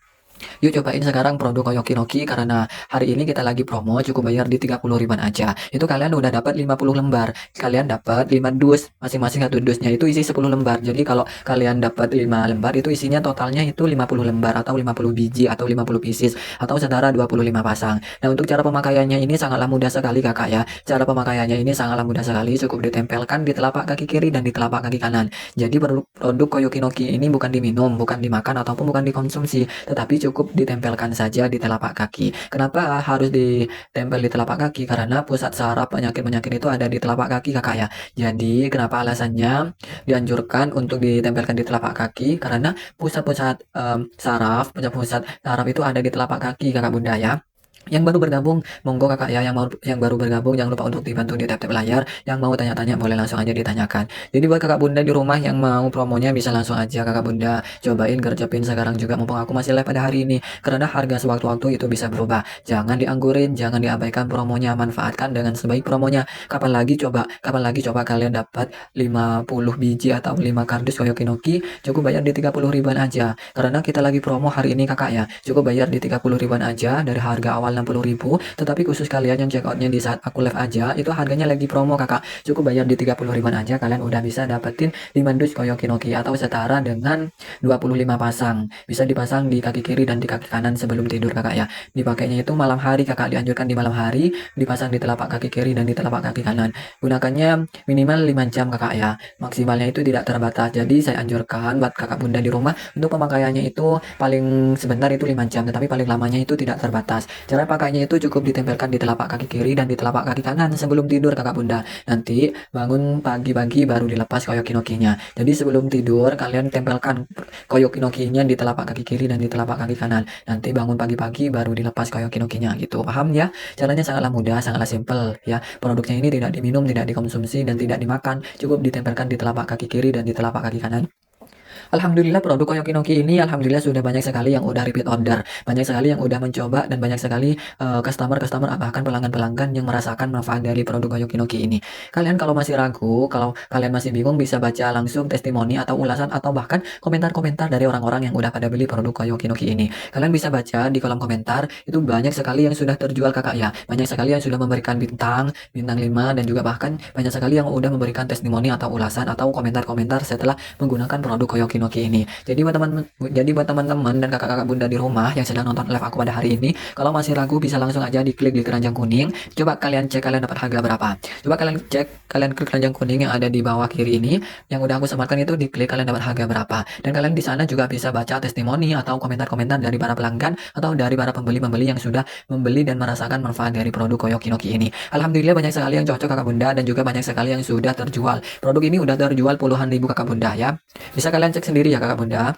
Yuk cobain sekarang produk Koyokinoki, karena hari ini kita lagi promo, cukup bayar di 30 ribuan aja. Itu kalian udah dapat 50 lembar. Kalian dapat 5 dus, masing-masing satu dusnya itu isi 10 lembar. Jadi kalau kalian dapat 5 lembar itu isinya totalnya itu 50 lembar atau 50 biji atau 50 pieces atau setara 25 pasang. Nah, untuk cara pemakaiannya ini sangatlah mudah sekali kakak ya. Cara pemakaiannya ini sangatlah mudah sekali, cukup ditempelkan di telapak kaki kiri dan di telapak kaki kanan. Jadi produk Koyokinoki ini bukan diminum, bukan dimakan, ataupun bukan dikonsumsi, tetapi cukup ditempelkan saja di telapak kaki. Kenapa harus ditempel di telapak kaki? Karena pusat saraf penyakit-penyakit itu ada di telapak kaki kakak ya. Jadi kenapa alasannya dianjurkan untuk ditempelkan di telapak kaki? Karena pusat-pusat saraf, pusat-pusat saraf itu ada di telapak kaki kakak bunda ya. Yang baru bergabung, monggo kakak ya, yang baru bergabung jangan lupa untuk dibantu di tap-tap layar. Yang mau tanya-tanya boleh langsung aja ditanyakan. Jadi buat kakak bunda di rumah yang mau promonya bisa langsung aja kakak bunda cobain, gercepin sekarang juga mumpung aku masih live pada hari ini, karena harga sewaktu-waktu itu bisa berubah. Jangan dianggurin, jangan diabaikan promonya, manfaatkan dengan sebaik promonya. Kapan lagi coba kalian dapat 50 biji atau 5 kardus Koyokinoki, cukup bayar di 30 ribuan aja. Karena kita lagi promo hari ini kakak ya, cukup bayar di 30 ribuan aja dari harga awal 60.000, tetapi khusus kalian yang check outnya di saat aku live aja, itu harganya lagi promo kakak, cukup bayar di 30 ribuan aja, kalian udah bisa dapetin 5 dus Koyokinoki atau setara dengan 25 pasang. Bisa dipasang di kaki kiri dan di kaki kanan sebelum tidur kakak ya. Dipakainya itu malam hari kakak, dianjurkan di malam hari, dipasang di telapak kaki kiri dan di telapak kaki kanan. Gunakannya minimal 5 jam kakak ya, maksimalnya itu tidak terbatas. Jadi saya anjurkan buat kakak bunda di rumah untuk pemakaiannya itu paling sebentar itu 5 jam, tetapi paling lamanya itu tidak terbatas. Cara pakainya itu cukup ditempelkan di telapak kaki kiri dan di telapak kaki kanan sebelum tidur kakak bunda. Nanti bangun pagi-pagi baru dilepas Koyokinokinya. Jadi sebelum tidur kalian tempelkan Koyokinokinya di telapak kaki kiri dan di telapak kaki kanan. Nanti bangun pagi-pagi baru dilepas Koyokinokinya gitu. Paham ya? Caranya sangatlah mudah, sangatlah simple ya. Produknya ini tidak diminum, tidak dikonsumsi, dan tidak dimakan. Cukup ditempelkan di telapak kaki kiri dan di telapak kaki kanan. Alhamdulillah produk Koyokinoki ini alhamdulillah sudah banyak sekali yang udah repeat order, banyak sekali yang udah mencoba, dan banyak sekali customer bahkan pelanggan-pelanggan yang merasakan manfaat dari produk Koyokinoki ini. Kalian kalau masih ragu, kalau kalian masih bingung, bisa baca langsung testimoni atau ulasan atau bahkan komentar-komentar dari orang-orang yang udah pada beli produk Koyokinoki ini. Kalian bisa baca di kolom komentar, itu banyak sekali yang sudah terjual kakak ya, banyak sekali yang sudah memberikan bintang 5, dan juga bahkan banyak sekali yang udah memberikan testimoni atau ulasan atau komentar-komentar setelah menggunakan produk Koyokinoki ini. Jadi buat teman-teman dan kakak-kakak bunda di rumah yang sedang nonton live aku pada hari ini, kalau masih ragu bisa langsung aja diklik di keranjang kuning. Coba kalian cek kalian dapat harga berapa. Coba kalian cek, kalian klik keranjang kuning yang ada di bawah kiri ini, yang udah aku sematkan itu, diklik kalian dapat harga berapa. Dan kalian di sana juga bisa baca testimoni atau komentar-komentar dari para pelanggan atau dari para pembeli-pembeli yang sudah membeli dan merasakan manfaat dari produk Koyokinoki ini. Alhamdulillah banyak sekali yang cocok kakak bunda, dan juga banyak sekali yang sudah terjual. Produk ini udah terjual puluhan ribu kakak bunda ya. Bisa kalian cek sendiri ya kakak bunda.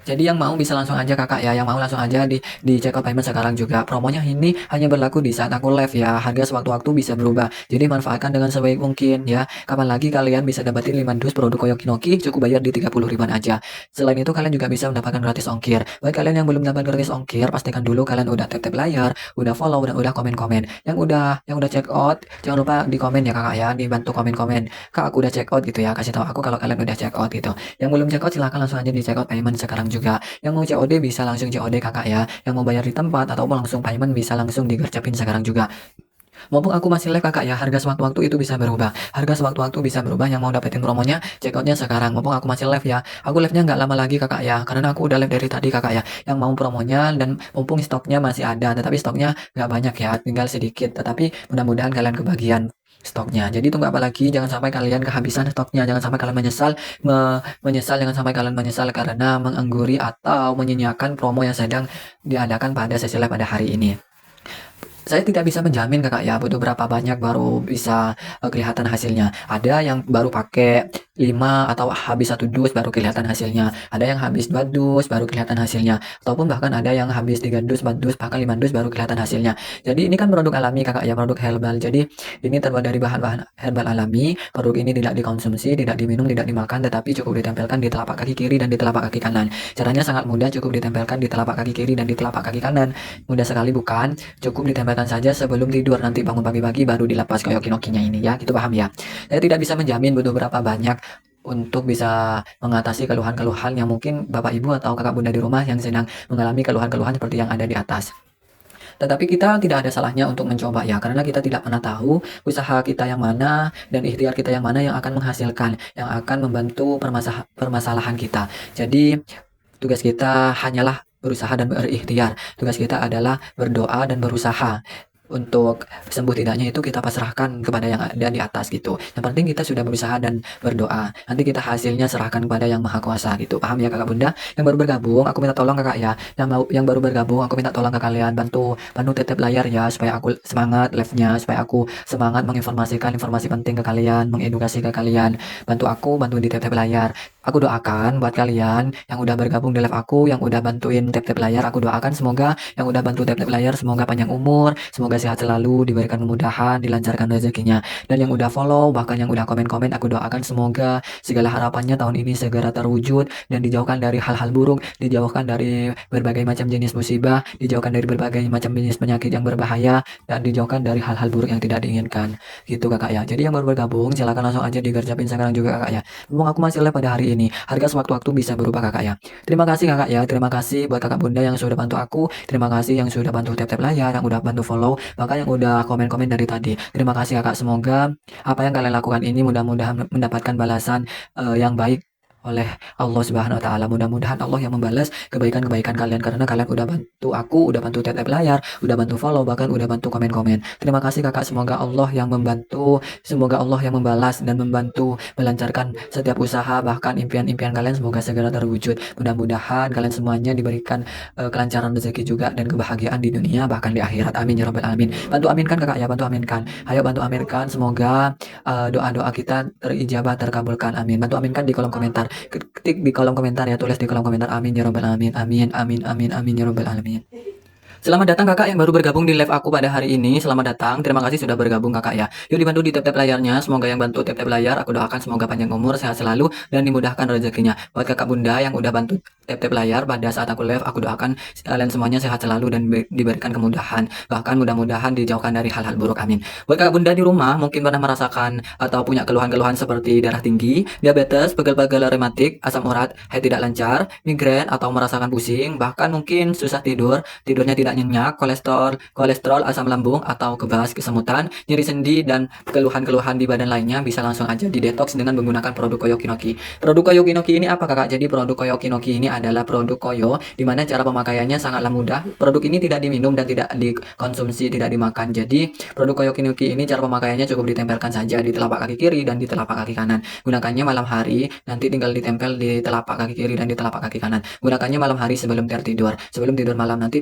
Jadi yang mau bisa langsung aja kakak ya, yang mau langsung aja di check out payment sekarang juga. Promonya ini hanya berlaku di saat aku live ya, harga sewaktu-waktu bisa berubah. Jadi manfaatkan dengan sebaik mungkin ya. Kapan lagi kalian bisa dapetin 5 dus produk Koyokinoki, cukup bayar di 30 ribuan aja. Selain itu kalian juga bisa mendapatkan gratis ongkir. Buat kalian yang belum dapat gratis ongkir, pastikan dulu kalian udah tap-tap layar, udah follow, dan udah komen-komen. Yang udah check out, jangan lupa di komen ya kakak ya, dibantu komen-komen. Kak aku udah check out gitu ya, kasih tahu aku kalau kalian udah check out gitu. Yang belum check out silahkan langsung aja di check out payment sekarang juga. Yang mau COD bisa langsung COD kakak ya, yang mau bayar di tempat atau mau langsung payment bisa langsung digercepin sekarang juga. Mumpung aku masih live kakak ya, harga sewaktu-waktu itu bisa berubah, harga sewaktu-waktu bisa berubah. Yang mau dapetin promonya check outnya sekarang, mumpung aku masih live ya. Aku live nya nggak lama lagi kakak ya, karena aku udah live dari tadi kakak ya. Yang mau promonya dan mumpung stoknya masih ada, tetapi stoknya nggak banyak ya, tinggal sedikit, tetapi mudah-mudahan kalian kebagian. stoknya. Jadi tunggu apa lagi? Jangan sampai kalian kehabisan stoknya, jangan sampai kalian jangan sampai kalian menyesal karena mengangguri atau menyanyiakan promo yang sedang diadakan pada sesi live pada hari ini. Saya tidak bisa menjamin Kakak ya, butuh berapa banyak baru bisa kelihatan hasilnya. Ada yang baru pakai 5 atau habis 1 dus baru kelihatan hasilnya. Ada yang habis 2 dus baru kelihatan hasilnya. Ataupun bahkan ada yang habis 3 dus, 4 dus, bahkan 5 dus baru kelihatan hasilnya. Jadi ini kan produk alami Kakak ya, produk herbal. Jadi ini terbuat dari bahan-bahan herbal alami. Produk ini tidak dikonsumsi, tidak diminum, tidak dimakan, tetapi cukup ditempelkan di telapak kaki kiri dan di telapak kaki kanan. Caranya sangat mudah, cukup ditempelkan di telapak kaki kiri dan di telapak kaki kanan. Mudah sekali bukan? Cukup ditempelkan saja sebelum tidur, nanti bangun pagi-pagi baru dilepas koyoki-nokinya ini ya, gitu paham ya. Saya tidak bisa menjamin butuh berapa banyak untuk bisa mengatasi keluhan-keluhan yang mungkin Bapak Ibu atau Kakak Bunda di rumah yang sedang mengalami keluhan-keluhan seperti yang ada di atas. Tetapi kita tidak ada salahnya untuk mencoba ya, karena kita tidak pernah tahu usaha kita yang mana dan ikhtiar kita yang mana yang akan menghasilkan, yang akan membantu permasalahan kita. Jadi tugas kita hanyalah berusaha dan berikhtiar. Tugas kita adalah berdoa dan berusaha. Untuk sembuh tidaknya itu kita pasrahkan kepada yang ada di atas gitu. Yang penting kita sudah berusaha dan berdoa. Nanti kita hasilnya serahkan kepada yang maha kuasa gitu. Paham ya Kakak Bunda? Yang baru bergabung aku minta tolong Kakak ya. Yang baru bergabung aku minta tolong ke kalian bantu titip layar ya, supaya aku semangat live-nya, supaya aku semangat menginformasikan informasi penting ke kalian, mengedukasi ke kalian. Bantu di titip layar. Aku doakan buat kalian yang udah bergabung di live aku, yang udah bantuin tap-tap layar, aku doakan semoga yang udah bantu tap-tap layar semoga panjang umur, semoga sehat selalu, diberikan kemudahan, dilancarkan rezekinya. Dan yang udah follow, bahkan yang udah komen-komen, aku doakan semoga segala harapannya tahun ini segera terwujud dan dijauhkan dari hal-hal buruk, dijauhkan dari berbagai macam jenis musibah, dijauhkan dari berbagai macam jenis penyakit yang berbahaya, dan dijauhkan dari hal-hal buruk yang tidak diinginkan. Gitu Kakak ya. Jadi yang baru bergabung, silakan langsung aja digerjapin sekarang juga Kakak ya. Mumpung aku masih live pada hari ini, harga sewaktu-waktu bisa berubah Kakak ya. Terima kasih Kakak ya, terima kasih buat Kakak Bunda yang sudah bantu aku, terima kasih yang sudah bantu tap-tap layar, yang udah bantu follow, bahkan yang udah komen-komen dari tadi. Terima kasih Kakak, semoga apa yang kalian lakukan ini mudah-mudahan mendapatkan balasan yang baik oleh Allah Subhanahu wa taala. Mudah-mudahan Allah yang membalas kebaikan-kebaikan kalian karena kalian udah bantu aku, udah bantu tap layar, udah bantu follow, bahkan udah bantu komen-komen. Terima kasih Kakak, semoga Allah yang membantu, semoga Allah yang membalas dan membantu melancarkan setiap usaha, bahkan impian-impian kalian semoga segera terwujud. Mudah-mudahan kalian semuanya diberikan kelancaran rezeki juga dan kebahagiaan di dunia bahkan di akhirat. Amin ya rabbal alamin. Bantu aminkan Kakak ya, bantu aminkan. Ayo bantu aminkan, semoga doa-doa kita terijabah, terkabulkan. Amin. Bantu aminkan di kolom komentar. Ketik di kolom komentar ya, tulis di kolom komentar amin ya rabbal alamin. Amin amin amin amin ya rabbal alamin. Selamat datang Kakak yang baru bergabung di live aku pada hari ini. Selamat datang, terima kasih sudah bergabung Kakak ya. Yuk dibantu di tap-tap layarnya. Semoga yang bantu tap-tap layar, aku doakan semoga panjang umur, sehat selalu, dan dimudahkan rezekinya. Buat Kakak Bunda yang udah bantu tap-tap layar pada saat aku live, aku doakan kalian semuanya sehat selalu dan diberikan kemudahan. Bahkan mudah-mudahan dijauhkan dari hal-hal buruk, amin. Buat Kakak Bunda di rumah mungkin pernah merasakan atau punya keluhan-keluhan seperti darah tinggi, diabetes, pegel-pegel rematik, asam urat, haid tidak lancar, migrain, atau merasakan pusing, bahkan mungkin susah tidur, tidurnya tidak nyenyak, kolesterol, asam lambung atau kebas, kesemutan, nyeri sendi, dan keluhan-keluhan di badan lainnya, bisa langsung aja di detox dengan menggunakan produk Koyokinoki. Produk Koyokinoki ini apa Kakak? Jadi produk Koyokinoki ini adalah produk koyo di mana cara pemakaiannya sangatlah mudah. Produk ini tidak diminum dan tidak dikonsumsi, tidak dimakan. Jadi produk Koyokinoki ini cara pemakaiannya cukup ditempelkan saja di telapak kaki kiri dan di telapak kaki kanan. Gunakannya malam hari, nanti tinggal ditempel di telapak kaki kiri dan di telapak kaki kanan. Gunakannya malam hari sebelum tertidur. Sebelum tidur malam nanti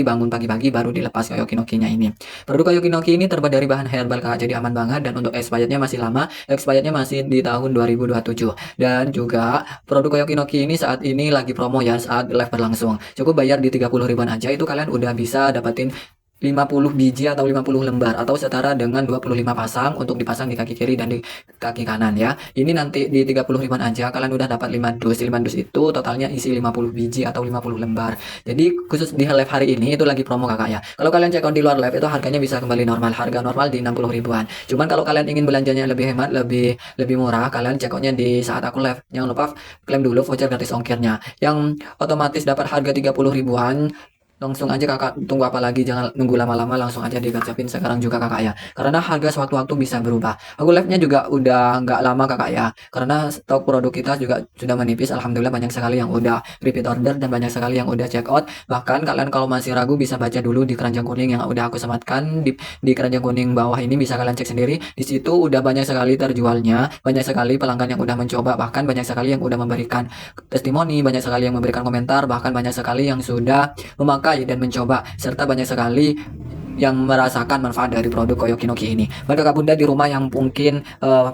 bangun pagi-pagi baru dilepas Koyokinoki-nya ini. Produk Koyokinoki ini terbuat dari bahan herbal Kak, jadi aman banget, dan untuk expirednya masih lama, expirednya masih di tahun 2027. Dan juga produk Koyokinoki ini saat ini lagi promo ya, saat live berlangsung. Cukup bayar di 30 ribuan aja, itu kalian udah bisa dapetin 50 biji atau 50 lembar atau setara dengan 25 pasang untuk dipasang di kaki kiri dan di kaki kanan ya. Ini nanti di 30 ribuan aja kalian udah dapat 5 dus. 5 dus itu totalnya isi 50 biji atau 50 lembar. Jadi khusus di live hari ini itu lagi promo Kakak ya. Kalau kalian check out di luar live itu harganya bisa kembali normal. Harga normal di 60 ribuan. Cuman kalau kalian ingin belanjanya lebih hemat, lebih murah, kalian check outnya di saat aku live. Jangan lupa klaim dulu voucher gratis ongkirnya. Yang otomatis dapat harga 30 ribuan Langsung aja kakak, tunggu apa lagi, jangan nunggu lama-lama, langsung aja digercepin sekarang juga kakak ya, karena harga sewaktu-waktu bisa berubah. Aku live-nya juga udah nggak lama kakak ya, karena stok produk kita juga sudah menipis. Alhamdulillah banyak sekali yang udah repeat order dan banyak sekali yang udah check out. Bahkan kalian kalau masih ragu bisa baca dulu di keranjang kuning yang udah aku sematkan di keranjang kuning bawah ini, bisa kalian cek sendiri. Di situ udah banyak sekali terjualnya, banyak sekali pelanggan yang udah mencoba, bahkan banyak sekali yang udah memberikan testimoni, banyak sekali yang memberikan komentar, bahkan banyak sekali yang sudah memakai dan mencoba, serta banyak sekali yang merasakan manfaat dari produk Koyokinoki ini. Buat kakak bunda di rumah yang mungkin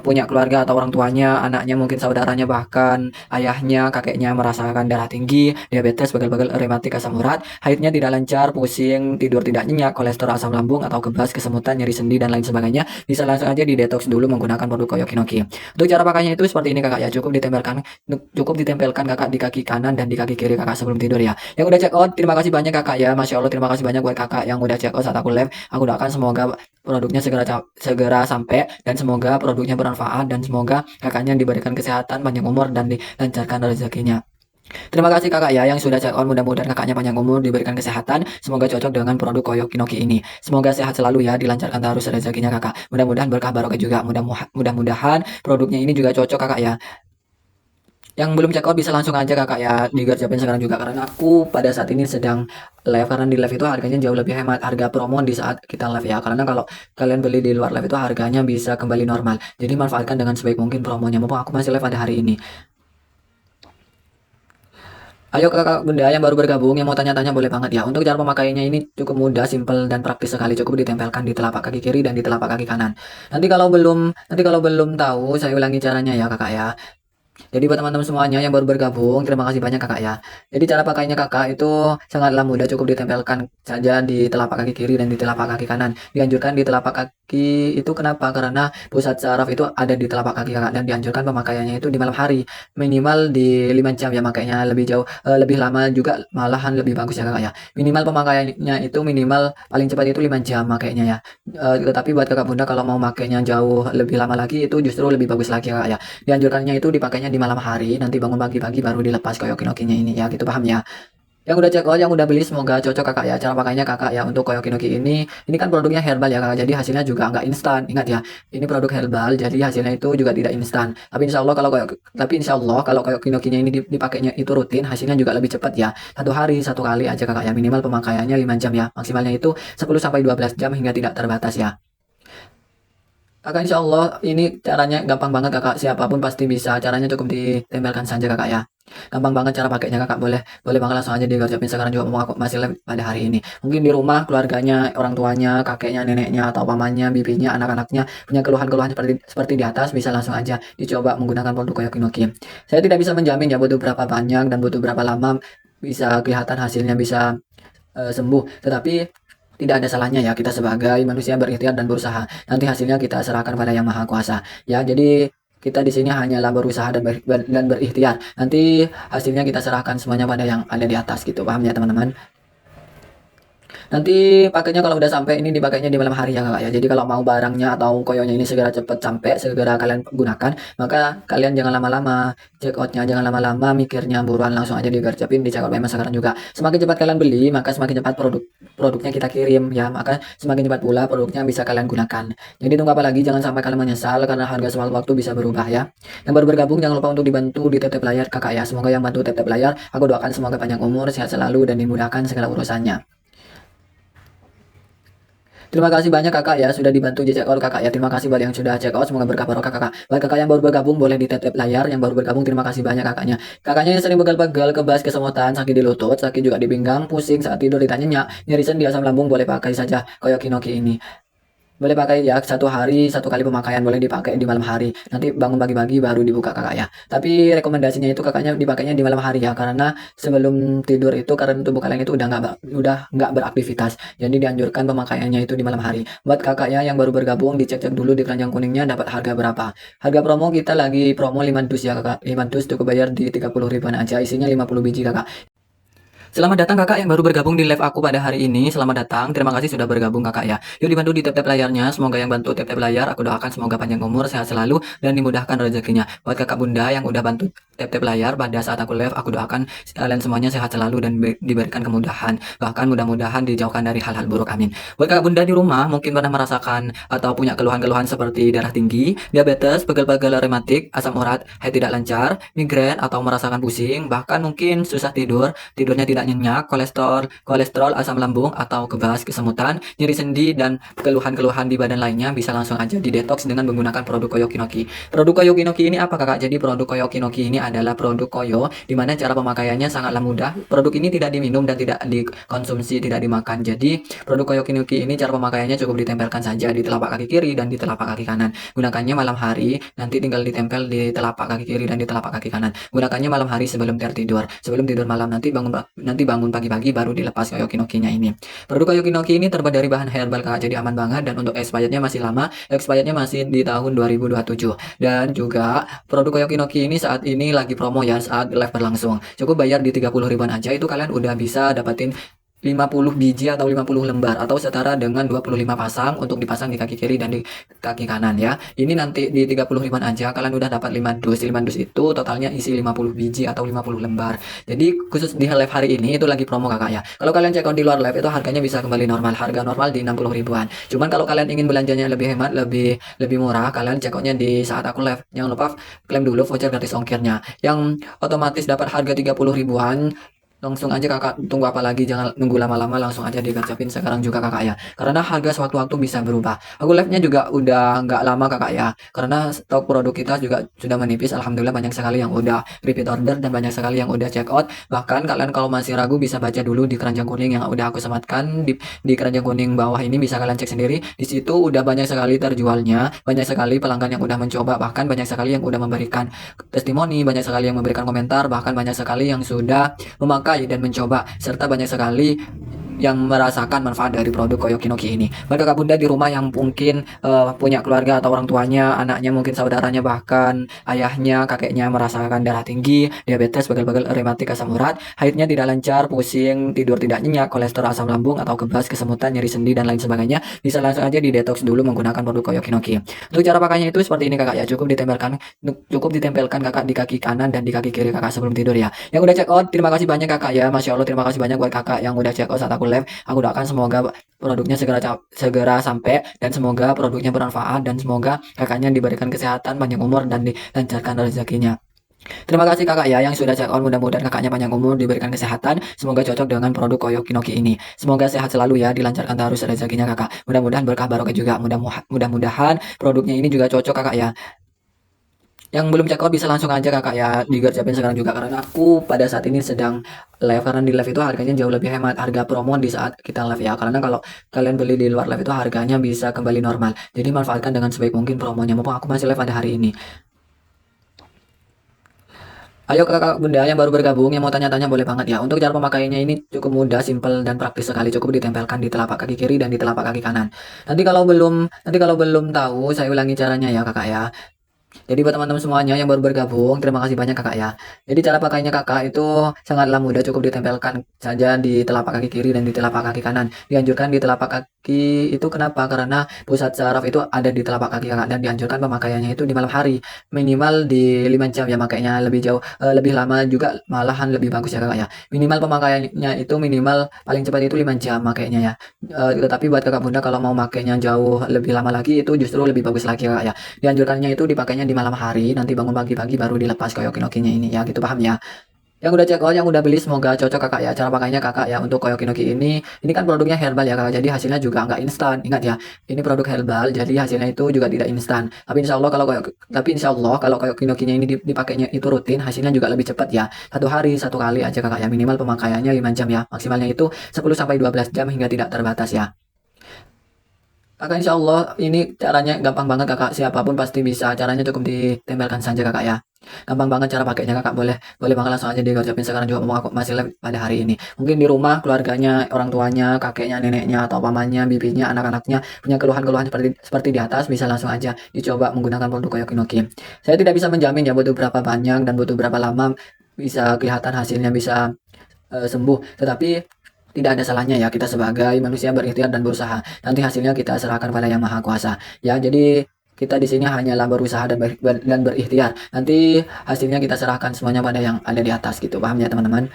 punya keluarga atau orang tuanya, anaknya, mungkin saudaranya, bahkan ayahnya, kakeknya merasakan darah tinggi, diabetes, bagel-bagel, rematik, asam urat, haidnya tidak lancar, pusing, tidur tidak nyenyak, kolesterol, asam lambung atau kebas, kesemutan, nyeri sendi dan lain sebagainya, bisa langsung aja di detox dulu menggunakan produk Koyokinoki. Untuk cara pakainya itu seperti ini kakak ya, cukup ditempelkan kakak di kaki kanan dan di kaki kiri kakak sebelum tidur ya. Yang udah check out, terima kasih banyak kakak ya, masya Allah, terima kasih banyak buat kakak yang udah check out saat aku live. Aku doakan semoga produknya segera sampai, dan semoga produknya bermanfaat, dan semoga kakaknya diberikan kesehatan, panjang umur, dan dilancarkan rezekinya. Terima kasih kakak ya yang sudah check out, mudah-mudahan kakaknya panjang umur, diberikan kesehatan, semoga cocok dengan produk Koyokinoki ini. Semoga sehat selalu ya, dilancarkan terus rezekinya kakak. Mudah-mudahan berkah barokah juga, mudah-mudahan produknya ini juga cocok kakak ya. Yang belum check out bisa langsung aja kakak ya digercepin sekarang juga, karena aku pada saat ini sedang live, karena di live itu harganya jauh lebih hemat, harga promo di saat kita live ya, karena kalau kalian beli di luar live itu harganya bisa kembali normal. Jadi manfaatkan dengan sebaik mungkin promonya, mumpung aku masih live pada hari ini. Ayo kakak bunda yang baru bergabung, yang mau tanya-tanya boleh banget ya. Untuk cara pemakaiannya ini cukup mudah, simple dan praktis sekali. Cukup ditempelkan di telapak kaki kiri dan di telapak kaki kanan. Nanti kalau belum tahu, saya ulangi caranya ya kakak ya. Jadi buat teman-teman semuanya yang baru bergabung, terima kasih banyak kakak ya. Jadi cara pakainya kakak itu sangatlah mudah, cukup ditempelkan saja di telapak kaki kiri dan di telapak kaki kanan. Dianjurkan di telapak kaki itu kenapa? Karena pusat saraf itu ada di telapak kaki kakak, dan dianjurkan pemakaiannya itu di malam hari, minimal di 5 jam ya, makanya lebih jauh, lebih lama juga malahan lebih bagus ya kakak ya. Minimal pemakaiannya itu minimal paling cepat itu 5 jam makainya ya. Tetapi buat kakak bunda kalau mau makainya jauh lebih lama lagi itu justru lebih bagus lagi kakak ya. Dianjurkannya itu dipakainya di malam hari, nanti bangun pagi-pagi baru dilepas koyokinokinya ini ya, gitu paham ya. Yang udah check out, yang udah beli, semoga cocok kakak ya cara pakainya kakak ya. Untuk koyokinoki ini kan produknya herbal ya kakak, jadi hasilnya juga nggak instan, ingat ya, ini produk herbal jadi hasilnya itu juga tidak instan. Tapi insya Allah kalau koyokinokinya ini dipakainya itu rutin, hasilnya juga lebih cepat ya. Satu hari satu kali aja kakak ya, minimal pemakaiannya 5 jam ya, maksimalnya itu 10 sampai 12 jam hingga tidak terbatas ya. Kakak insya Allah ini caranya gampang banget kakak, siapapun pasti bisa, caranya cukup ditempelkan saja kakak ya. Gampang banget cara pakainya kakak, boleh boleh banget langsung aja digercepin sekarang juga, mau aku masih live pada hari ini. Mungkin di rumah keluarganya, orang tuanya, kakeknya, neneknya, atau pamannya, bibinya, anak-anaknya punya keluhan-keluhan seperti di atas, bisa langsung aja dicoba menggunakan produk Koyokinoki. Saya tidak bisa menjamin ya butuh berapa banyak dan butuh berapa lama bisa kelihatan hasilnya bisa sembuh, tetapi tidak ada salahnya ya kita sebagai manusia berikhtiar dan berusaha. Nanti hasilnya kita serahkan pada Yang Maha Kuasa. Ya, jadi kita di sini hanyalah berusaha dan berikhtiar. Nanti hasilnya kita serahkan semuanya pada yang ada di atas gitu. Paham ya teman-teman? Nanti pakainya kalau udah sampai ini dipakainya di malam hari ya kakak ya. Jadi kalau mau barangnya atau koyonya ini segera cepat sampai, segera kalian gunakan, maka kalian jangan lama-lama check outnya, jangan lama-lama mikirnya, buruan langsung aja digercepin di check out payment sekarang juga. Semakin cepat kalian beli, maka semakin cepat produknya kita kirim ya, maka semakin cepat pula produknya bisa kalian gunakan. Jadi tunggu apa lagi, jangan sampai kalian menyesal karena harga sewaktu-waktu bisa berubah ya. Yang baru bergabung jangan lupa untuk dibantu di tap layar kakak ya. Semoga yang bantu tap layar, aku doakan semoga panjang umur, sehat selalu, dan dimudahkan segala urusannya. Terima kasih banyak kakak ya sudah dibantu di check out kakak ya. Terima kasih buat yang sudah check out, semoga berkah barokah kakak. Buat kakak yang baru bergabung boleh di tap layar, yang baru bergabung terima kasih banyak kakaknya. Kakaknya yang sering pegal-pegal, kebas, kesemutan, sakit di lutut, sakit juga di pinggang, pusing saat tidur, ditanya nyeri sendi, asam lambung, boleh pakai saja Koyokinoki ini. Boleh pakai ya, satu hari satu kali pemakaian, boleh dipakai di malam hari, nanti bangun pagi-pagi baru dibuka kakak ya. Tapi rekomendasinya itu kakaknya dipakainya di malam hari ya, karena sebelum tidur itu karena tubuh kalian itu udah nggak beraktivitas, jadi dianjurkan pemakaiannya itu di malam hari. Buat kakak ya yang baru bergabung, dicek-cek dulu di keranjang kuningnya dapat harga berapa. Harga promo kita lagi promo 5 dus ya kakak, 5 dus cukup bayar di 30 ribuan aja, isinya 50 biji kakak. Selamat datang kakak yang baru bergabung di live aku pada hari ini. Selamat datang, terima kasih sudah bergabung kakak ya. Yuk dibantu di tap-tap layarnya, semoga yang bantu tap-tap layar, aku doakan semoga panjang umur, sehat selalu, dan dimudahkan rezekinya. Buat kakak bunda yang udah bantu tap-tap layar pada saat aku live, aku doakan kalian semuanya sehat selalu dan diberikan kemudahan. Bahkan mudah-mudahan dijauhkan dari hal-hal buruk, amin. Buat kakak bunda di rumah, mungkin pernah merasakan atau punya keluhan-keluhan seperti darah tinggi, diabetes, pegel-pegel rematik, asam urat, haid tidak lancar, migrain, atau merasakan pusing, bahkan mungkin susah tidur, tidurnya tidak nyenyak, kolesterol, asam lambung atau kebas, kesemutan, nyeri sendi, dan keluhan-keluhan di badan lainnya, bisa langsung aja di detox dengan menggunakan produk Koyo Kinoki. Produk Koyo Kinoki ini apa kakak? Jadi produk Koyo Kinoki ini adalah produk Koyo, dimana cara pemakaiannya sangatlah mudah. Produk ini tidak diminum dan tidak dikonsumsi, tidak dimakan. Jadi produk Koyo Kinoki ini cara pemakaiannya cukup ditempelkan saja di telapak kaki kiri dan di telapak kaki kanan. Gunakannya malam hari, nanti tinggal ditempel di telapak kaki kiri dan di telapak kaki kanan. Gunakannya malam hari sebelum tertidur. Sebelum tidur malam, nanti bangun pagi-pagi baru dilepas Koyo Kinoki-nya ini. Produk Koyo Kinoki ini terbuat dari bahan herbal kakak, jadi aman banget, dan untuk expirednya masih lama, expirednya masih di tahun 2027. Dan juga produk Koyo Kinoki ini saat ini lagi promo ya, saat live berlangsung. Cukup bayar di 30 ribuan aja, itu kalian udah bisa dapetin 50 biji atau 50 lembar atau setara dengan 25 pasang untuk dipasang di kaki kiri dan di kaki kanan ya. Ini nanti di 30 ribuan aja kalian udah dapat 5 dus. 5 dus itu totalnya isi 50 biji atau 50 lembar. Jadi khusus di live hari ini itu lagi promo kakak ya. Kalau kalian check out di luar live itu harganya bisa kembali normal. Harga normal di 60 ribuan. Cuman kalau kalian ingin belanjanya lebih hemat, lebih murah, kalian check outnya di saat aku live. Jangan lupa klaim dulu voucher gratis ongkirnya. Yang otomatis dapat harga 30 ribuan. Langsung aja kakak, tunggu apa lagi, jangan nunggu lama-lama, langsung aja digacapin sekarang juga kakak ya, karena harga sewaktu-waktu bisa berubah. Aku live nya juga udah nggak lama kakak ya, karena stok produk kita juga sudah menipis. Alhamdulillah banyak sekali yang udah repeat order dan banyak sekali yang udah check out. Bahkan kalian kalau masih ragu bisa baca dulu di keranjang kuning yang udah aku sematkan di keranjang kuning bawah ini, bisa kalian cek sendiri. Di situ udah banyak sekali terjualnya, banyak sekali pelanggan yang udah mencoba, bahkan banyak sekali yang udah memberikan testimoni, banyak sekali yang memberikan komentar, bahkan banyak sekali yang sudah memakai dan mencoba, serta banyak sekali yang merasakan manfaat dari produk Koyo Kinoki ini. Buat kakak bunda di rumah yang mungkin punya keluarga atau orang tuanya, anaknya, mungkin saudaranya, bahkan ayahnya, kakeknya merasakan darah tinggi, diabetes, pegel-pegel rematik, asam urat, haidnya tidak lancar, pusing, tidur tidak nyenyak, kolesterol, asam lambung atau kebas, kesemutan, nyeri sendi, dan lain sebagainya, bisa langsung aja di detox dulu menggunakan produk Koyo Kinoki. Untuk cara pakainya itu seperti ini kakak ya, cukup ditempelkan kakak di kaki kanan dan di kaki kiri kakak sebelum tidur ya. Yang udah check out, terima kasih banyak kakak ya, masya Allah, terima kasih banyak buat kakak yang udah check out saat aku live. Aku doakan semoga produknya segera sampai, dan semoga produknya bermanfaat, dan semoga kakaknya diberikan kesehatan, panjang umur, dan dilancarkan rezekinya. Terima kasih kakak ya yang sudah check out, mudah-mudahan kakaknya panjang umur, diberikan kesehatan, semoga cocok dengan produk Koyo Kinoki ini. Semoga sehat selalu ya, dilancarkan terus rezekinya kakak. Mudah-mudahan berkah barokah juga, mudah-mudahan produknya ini juga cocok kakak ya. Yang belum check out bisa langsung aja kakak ya, digercapin sekarang juga, karena aku pada saat ini sedang live, karena di live itu harganya jauh lebih hemat, harga promo di saat kita live ya, karena kalau kalian beli di luar live itu harganya bisa kembali normal. Jadi manfaatkan dengan sebaik mungkin promonya, mumpung aku masih live pada hari ini. Ayo kakak bunda yang baru bergabung, yang mau tanya-tanya boleh banget ya. Untuk cara pemakaiannya ini cukup mudah, simple, dan praktis sekali. Cukup ditempelkan di telapak kaki kiri dan di telapak kaki kanan. Nanti kalau belum tahu, saya ulangi caranya ya kakak ya. Jadi buat teman-teman semuanya yang baru bergabung, terima kasih banyak kakak ya. Jadi cara pakainya kakak itu sangatlah mudah, cukup ditempelkan saja di telapak kaki kiri dan di telapak kaki kanan. Dianjurkan di telapak kaki itu kenapa? Karena pusat saraf itu ada di telapak kaki kakak, dan dianjurkan pemakaiannya itu di malam hari, minimal di 5 jam ya, makanya lebih jauh, lebih lama juga malahan lebih bagus ya kakak ya. Minimal pemakaiannya itu minimal paling cepat itu 5 jam makainya ya. Tetapi buat kakak bunda kalau mau makainya jauh lebih lama lagi itu justru lebih bagus lagi kakak ya. Dianjurkannya itu dipakainya di malam hari, nanti bangun pagi-pagi baru dilepas Koyo Kinoki-nya ini ya, gitu, paham ya? Yang udah check out, yang udah beli, semoga cocok kakak ya cara pakainya kakak ya. Untuk Koyo Kinoki ini kan produknya herbal ya kakak, jadi hasilnya juga nggak instan. Ingat ya, ini produk herbal, jadi hasilnya itu juga tidak instan. Tapi insya Allah kalau Koyo Kinoki-nya ini dipakainya itu rutin, hasilnya juga lebih cepat ya. Satu hari satu kali aja kakak ya, minimal pemakaiannya 5 jam ya, maksimalnya itu 10 sampai 12 jam hingga tidak terbatas ya. Kakak insya Allah ini caranya gampang banget kakak, siapapun pasti bisa, caranya cukup ditempelkan saja kakak ya. Gampang banget cara pakainya kakak, boleh banget langsung aja digocapin sekarang juga, mau aku masih live pada hari ini. Mungkin di rumah keluarganya, orang tuanya, kakeknya, neneknya, atau pamannya, bibinya, anak-anaknya punya keluhan-keluhan seperti di atas, bisa langsung aja dicoba menggunakan produk Koyo Kinoki. Saya tidak bisa menjamin ya butuh berapa banyak dan butuh berapa lama bisa kelihatan hasilnya, bisa sembuh. Tetapi tidak ada salahnya ya kita sebagai manusia berikhtiar dan berusaha. Nanti hasilnya kita serahkan pada Yang Maha Kuasa. Ya, jadi kita di sini hanyalah berusaha dan berikhtiar. Nanti hasilnya kita serahkan semuanya pada yang ada di atas gitu. Paham ya teman-teman?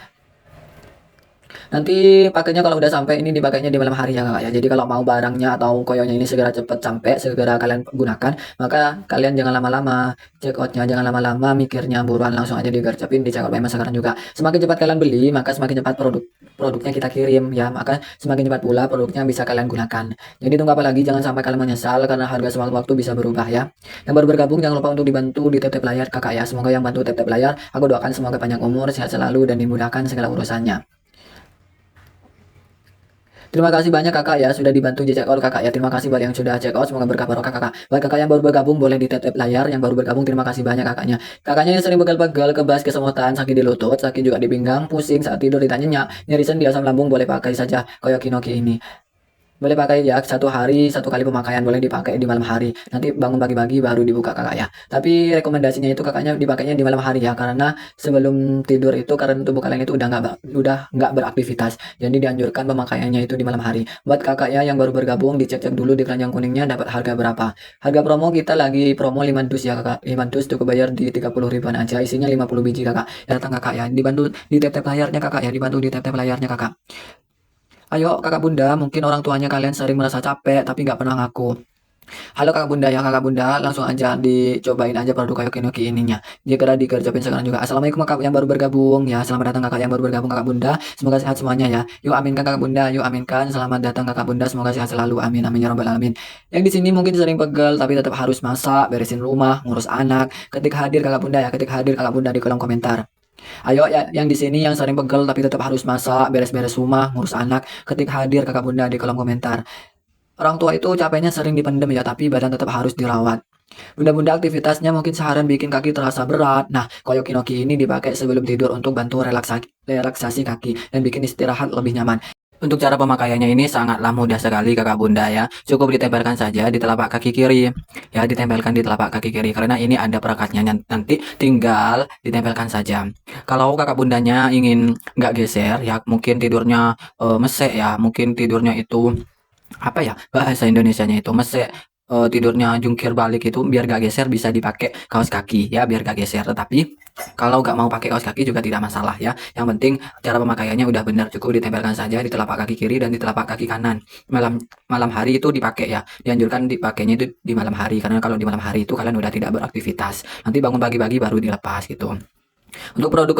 Nanti pakainya kalau udah sampai ini dipakainya di malam hari ya Kakak ya. Jadi kalau mau barangnya atau koyonya ini segera cepat sampai, segera kalian gunakan, maka kalian jangan lama-lama check outnya, jangan lama-lama mikirnya, buruan langsung aja digercepin di checkout payment sekarang juga. Semakin cepat kalian beli, maka semakin cepat produknya kita kirim ya, maka semakin cepat pula produknya bisa kalian gunakan. Jadi tunggu apa lagi, jangan sampai kalian menyesal karena harga sewaktu-waktu bisa berubah ya. Yang baru bergabung jangan lupa untuk dibantu di tap layar Kakak ya. Semoga yang bantu tap layar, aku doakan semoga panjang umur, sehat selalu dan dimudahkan segala urusannya. Terima kasih banyak Kakak ya sudah dibantu di check out Kakak ya. Terima kasih buat yang sudah check out, semoga berkah barokah Kakak. Buat Kakak yang baru bergabung boleh di tap layar, yang baru bergabung terima kasih banyak Kakaknya. Kakaknya yang sering pegal-pegal, kebas, kesemutan, sakit di lutut, sakit juga di pinggang, pusing saat tidur, ditanya nyeri sendi, asam lambung, boleh pakai saja Koyokinoki ini. Boleh pakai ya, 1 hari 1 kali pemakaian, boleh dipakai di malam hari. Nanti bangun pagi-pagi baru dibuka Kakak ya. Tapi rekomendasinya itu Kakaknya dipakainya di malam hari ya, karena sebelum tidur itu karena tubuh kalian itu udah nggak beraktivitas. Jadi dianjurkan pemakaiannya itu di malam hari. Buat Kakak ya yang baru bergabung, dicek-cek dulu di keranjang kuningnya dapat harga berapa. Harga promo kita lagi promo 5 dus ya Kakak. 5 dus cukup bayar di 30 ribuan aja. Isinya 50 biji Kakak. Ya, datang Kakak ya. Dibantu di tap layarnya Kakak ya, dibantu di tap layarnya Kakak. Ayo Kakak Bunda, mungkin orang tuanya kalian sering merasa capek tapi nggak pernah ngaku. Halo Kakak Bunda ya, Kakak Bunda langsung aja dicobain aja produk Koyokinoki ininya. Segera dikerjain sekarang juga. Assalamualaikum Kakak yang baru bergabung ya. Selamat datang Kakak yang baru bergabung Kakak Bunda. Semoga sehat semuanya ya. Yuk aminkan Kakak Bunda, yuk aminkan. Selamat datang Kakak Bunda, semoga sehat selalu. Amin amin ya robbal alamin. Yang di sini mungkin sering pegel tapi tetap harus masak, beresin rumah, ngurus anak. Ketik hadir Kakak Bunda ya, ketik hadir Kakak Bunda di kolom komentar. Ayo ya, yang di sini yang sering pegel tapi tetap harus masak, beres-beres rumah, ngurus anak, ketik hadir Kakak Bunda di kolom komentar. Orang tua itu capeknya sering dipendem ya, tapi badan tetap harus dirawat. Bunda-bunda aktivitasnya mungkin seharian bikin kaki terasa berat. Nah, Koyokinoki ini dipakai sebelum tidur untuk bantu relaksasi kaki dan bikin istirahat lebih nyaman. Untuk cara pemakaiannya ini sangatlah mudah sekali Kakak Bunda ya. Cukup ditempelkan saja di telapak kaki kiri. Ya, ditempelkan di telapak kaki kiri karena ini ada perekatnya, nanti tinggal ditempelkan saja. Kalau Kakak Bundanya ingin nggak geser ya, mungkin tidurnya mesek ya, mungkin tidurnya itu apa ya bahasa Indonesianya itu mesek, tidurnya jungkir balik itu biar gak geser bisa dipakai kaos kaki ya, biar gak geser. Tetapi kalau nggak mau pakai kaos kaki juga tidak masalah ya, yang penting cara pemakaiannya udah benar, cukup ditempelkan saja di telapak kaki kiri dan di telapak kaki kanan. Malam hari itu dipakai ya, dianjurkan dipakainya itu di malam hari karena kalau di malam hari itu kalian udah tidak beraktivitas, nanti bangun pagi-pagi baru dilepas gitu. Untuk produk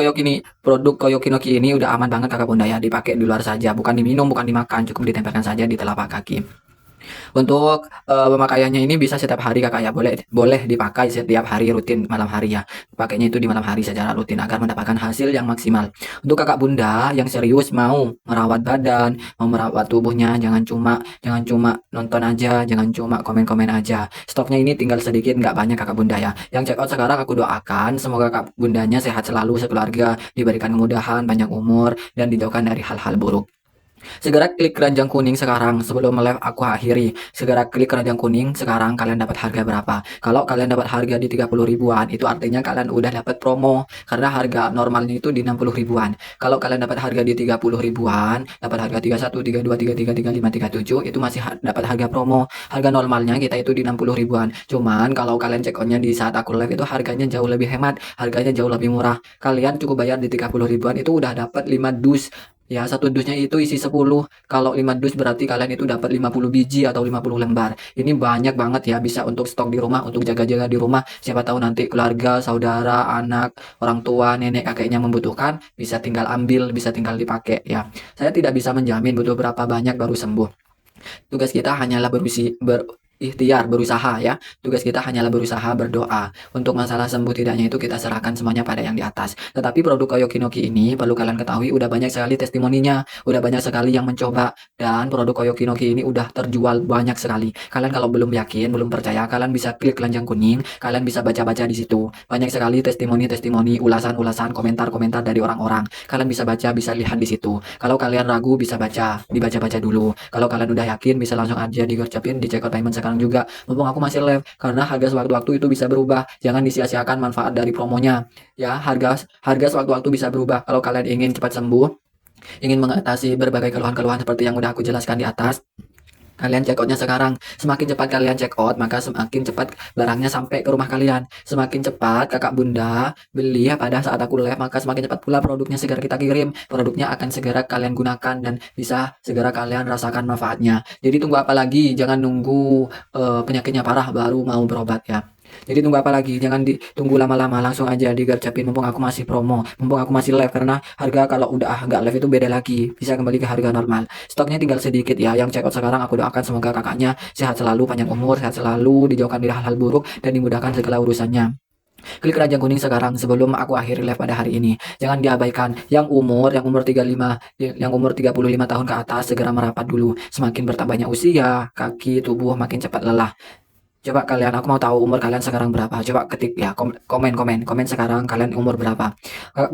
Koyokinoki ini udah aman banget Kakak Bunda ya, dipakai di luar saja, bukan diminum, bukan dimakan, cukup ditempelkan saja di telapak kaki. Untuk pemakaiannya ini bisa setiap hari Kakak ya, boleh dipakai setiap hari rutin malam hari ya. Pakainya itu di malam hari secara rutin agar mendapatkan hasil yang maksimal. Untuk Kakak Bunda yang serius mau merawat badan, mau merawat tubuhnya, jangan cuma nonton aja, jangan cuma komen-komen aja. Stoknya ini tinggal sedikit, nggak banyak Kakak Bunda ya. Yang check out sekarang aku doakan semoga Kakak Bundanya sehat selalu sekeluarga, diberikan kemudahan, panjang umur dan dijauhkan dari hal-hal buruk. Segera klik keranjang kuning sekarang sebelum live aku akhiri. Segera klik keranjang kuning sekarang, kalian dapat harga berapa? Kalau kalian dapat harga di 30 ribuan, itu artinya kalian udah dapat promo karena harga normalnya itu di 60 ribuan. Kalau kalian dapat harga di 30 ribuan, dapat harga 31, 32, 33, 35, 37, itu masih dapat harga promo. Harga normalnya kita itu di 60 ribuan. Cuman kalau kalian check outnya di saat aku live itu harganya jauh lebih hemat, harganya jauh lebih murah. Kalian cukup bayar di 30 ribuan itu udah dapat 5 dus. Ya, satu dusnya itu isi 10. Kalau 5 dus berarti kalian itu dapat 50 biji atau 50 lembar. Ini banyak banget ya, bisa untuk stok di rumah, untuk jaga-jaga di rumah. Siapa tahu nanti keluarga, saudara, anak, orang tua, nenek, kakeknya membutuhkan, bisa tinggal ambil, bisa tinggal dipakai ya. Saya tidak bisa menjamin butuh berapa banyak baru sembuh. Tugas kita hanyalah berikhtiar, berusaha ya. Tugas kita hanyalah berusaha, berdoa. Untuk masalah sembuh tidaknya itu kita serahkan semuanya pada yang di atas. Tetapi produk Koyokinoki ini perlu kalian ketahui udah banyak sekali testimoninya, udah banyak sekali yang mencoba, dan produk Koyokinoki ini udah terjual banyak sekali. Kalian kalau belum yakin, belum percaya, kalian bisa klik keranjang kuning, kalian bisa baca-baca di situ. Banyak sekali testimoni-testimoni, ulasan-ulasan, komentar-komentar dari orang-orang. Kalian bisa baca, bisa lihat di situ. Kalau kalian ragu bisa dibaca-baca dulu. Kalau kalian udah yakin bisa langsung aja digercepin di checkout payment sekarang juga. Mumpung aku masih live karena harga sewaktu-waktu itu bisa berubah. Jangan disia-siakan manfaat dari promonya. Ya, harga sewaktu-waktu bisa berubah. Kalau kalian ingin cepat sembuh, ingin mengatasi berbagai keluhan-keluhan seperti yang udah aku jelaskan di atas, kalian check outnya sekarang. Semakin cepat kalian check out, maka semakin cepat barangnya sampai ke rumah kalian. Semakin cepat kakak bunda beli ya pada saat aku live, maka semakin cepat pula produknya segera kita kirim. Produknya akan segera kalian gunakan dan bisa segera kalian rasakan manfaatnya. Jadi tunggu apa lagi? Jangan nunggu penyakitnya parah baru mau berobat ya. Jadi tunggu apa lagi? Jangan ditunggu lama-lama, langsung aja digercepin mumpung aku masih promo, mumpung aku masih live, karena harga kalau udah nggak live itu beda lagi, bisa kembali ke harga normal. Stoknya tinggal sedikit ya. Yang check out sekarang aku doakan semoga kakaknya sehat selalu, panjang umur, sehat selalu, dijauhkan dari hal-hal buruk dan dimudahkan segala urusannya. Klik keranjang kuning sekarang sebelum aku akhiri live pada hari ini. Jangan diabaikan. Yang umur 35, yang umur 35 tahun ke atas segera merapat dulu. Semakin bertambahnya usia, kaki, tubuh makin cepat lelah. Coba kalian, aku mau tahu umur kalian sekarang berapa. Coba ketik ya, komen sekarang kalian umur berapa.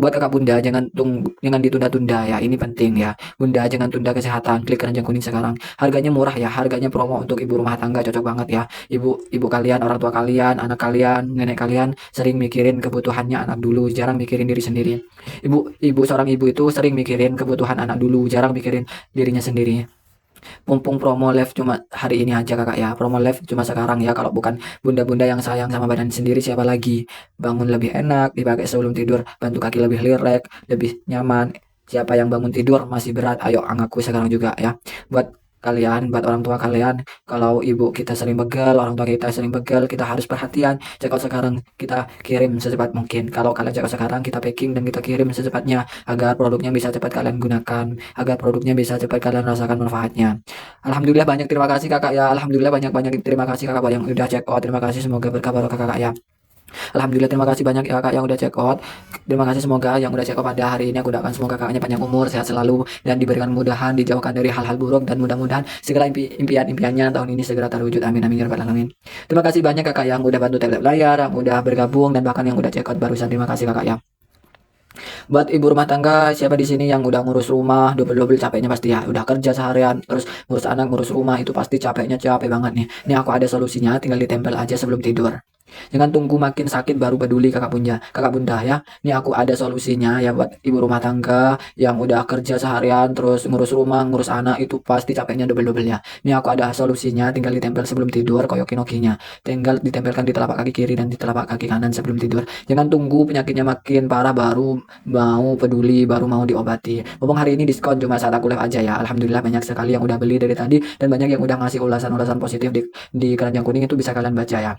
Buat kakak bunda, jangan ditunda-tunda ya. Ini penting ya. Bunda jangan tunda kesehatan. Klik keranjang kuning sekarang. Harganya murah ya. Harganya promo untuk ibu rumah tangga, cocok banget ya. Ibu kalian, orang tua kalian, anak kalian, nenek kalian sering mikirin kebutuhannya anak dulu, jarang mikirin diri sendiri. Seorang ibu itu sering mikirin kebutuhan anak dulu, jarang mikirin dirinya sendiri. Mumpung promo live cuma hari ini aja kakak ya, promo live cuma sekarang ya. Kalau bukan bunda-bunda yang sayang sama badan sendiri, siapa lagi? Bangun lebih enak dipakai sebelum tidur, bantu kaki lebih rileks, lebih nyaman. Siapa yang bangun tidur masih berat, ayo angaku sekarang juga ya. Buat orang tua kalian, kalau ibu kita sering begel, orang tua kita sering begel, kita harus perhatian. Check out sekarang, kita kirim secepat mungkin. Kalau kalian check out sekarang, kita packing dan kita kirim secepatnya agar produknya bisa cepat kalian gunakan, agar produknya bisa cepat kalian rasakan manfaatnya. Alhamdulillah banyak terima kasih kakak ya. Alhamdulillah banyak terima kasih kakak yang udah check out. Terima kasih, semoga berkah barokah kakak ya. Alhamdulillah terima kasih banyak ya kak yang udah check out. Terima kasih semoga yang udah check out pada hari ini. Aku doakan semoga kakaknya panjang umur, sehat selalu, dan diberikan kemudahan, dijauhkan dari hal-hal buruk, dan mudah-mudahan segala impian-impiannya tahun ini segera terwujud. Amin amin ya rabbal alamin. Terima kasih banyak kakak yang udah bantu tap layar, yang udah bergabung, dan bahkan yang udah check out barusan. Terima kasih kakak ya. Buat ibu rumah tangga, siapa di sini yang udah ngurus rumah, double-double capeknya pasti ya. Udah kerja seharian, terus ngurus anak, ngurus rumah, itu pasti capek banget nih. Ini aku ada solusinya, tinggal ditempel aja sebelum tidur. Jangan tunggu makin sakit baru peduli kakak bunda ya. Ini aku ada solusinya ya buat ibu rumah tangga yang udah kerja seharian terus ngurus rumah, ngurus anak, itu pasti capeknya double-double ya. Ini aku ada solusinya, tinggal ditempel sebelum tidur koyoki-nokinya. Tinggal ditempelkan di telapak kaki kiri dan di telapak kaki kanan sebelum tidur. Jangan tunggu penyakitnya makin parah baru mau peduli, baru mau diobati. Mumpung hari ini diskon cuma saat aku live aja ya. Alhamdulillah banyak sekali yang udah beli dari tadi, dan banyak yang udah ngasih ulasan-ulasan positif di keranjang kuning, itu bisa kalian baca ya.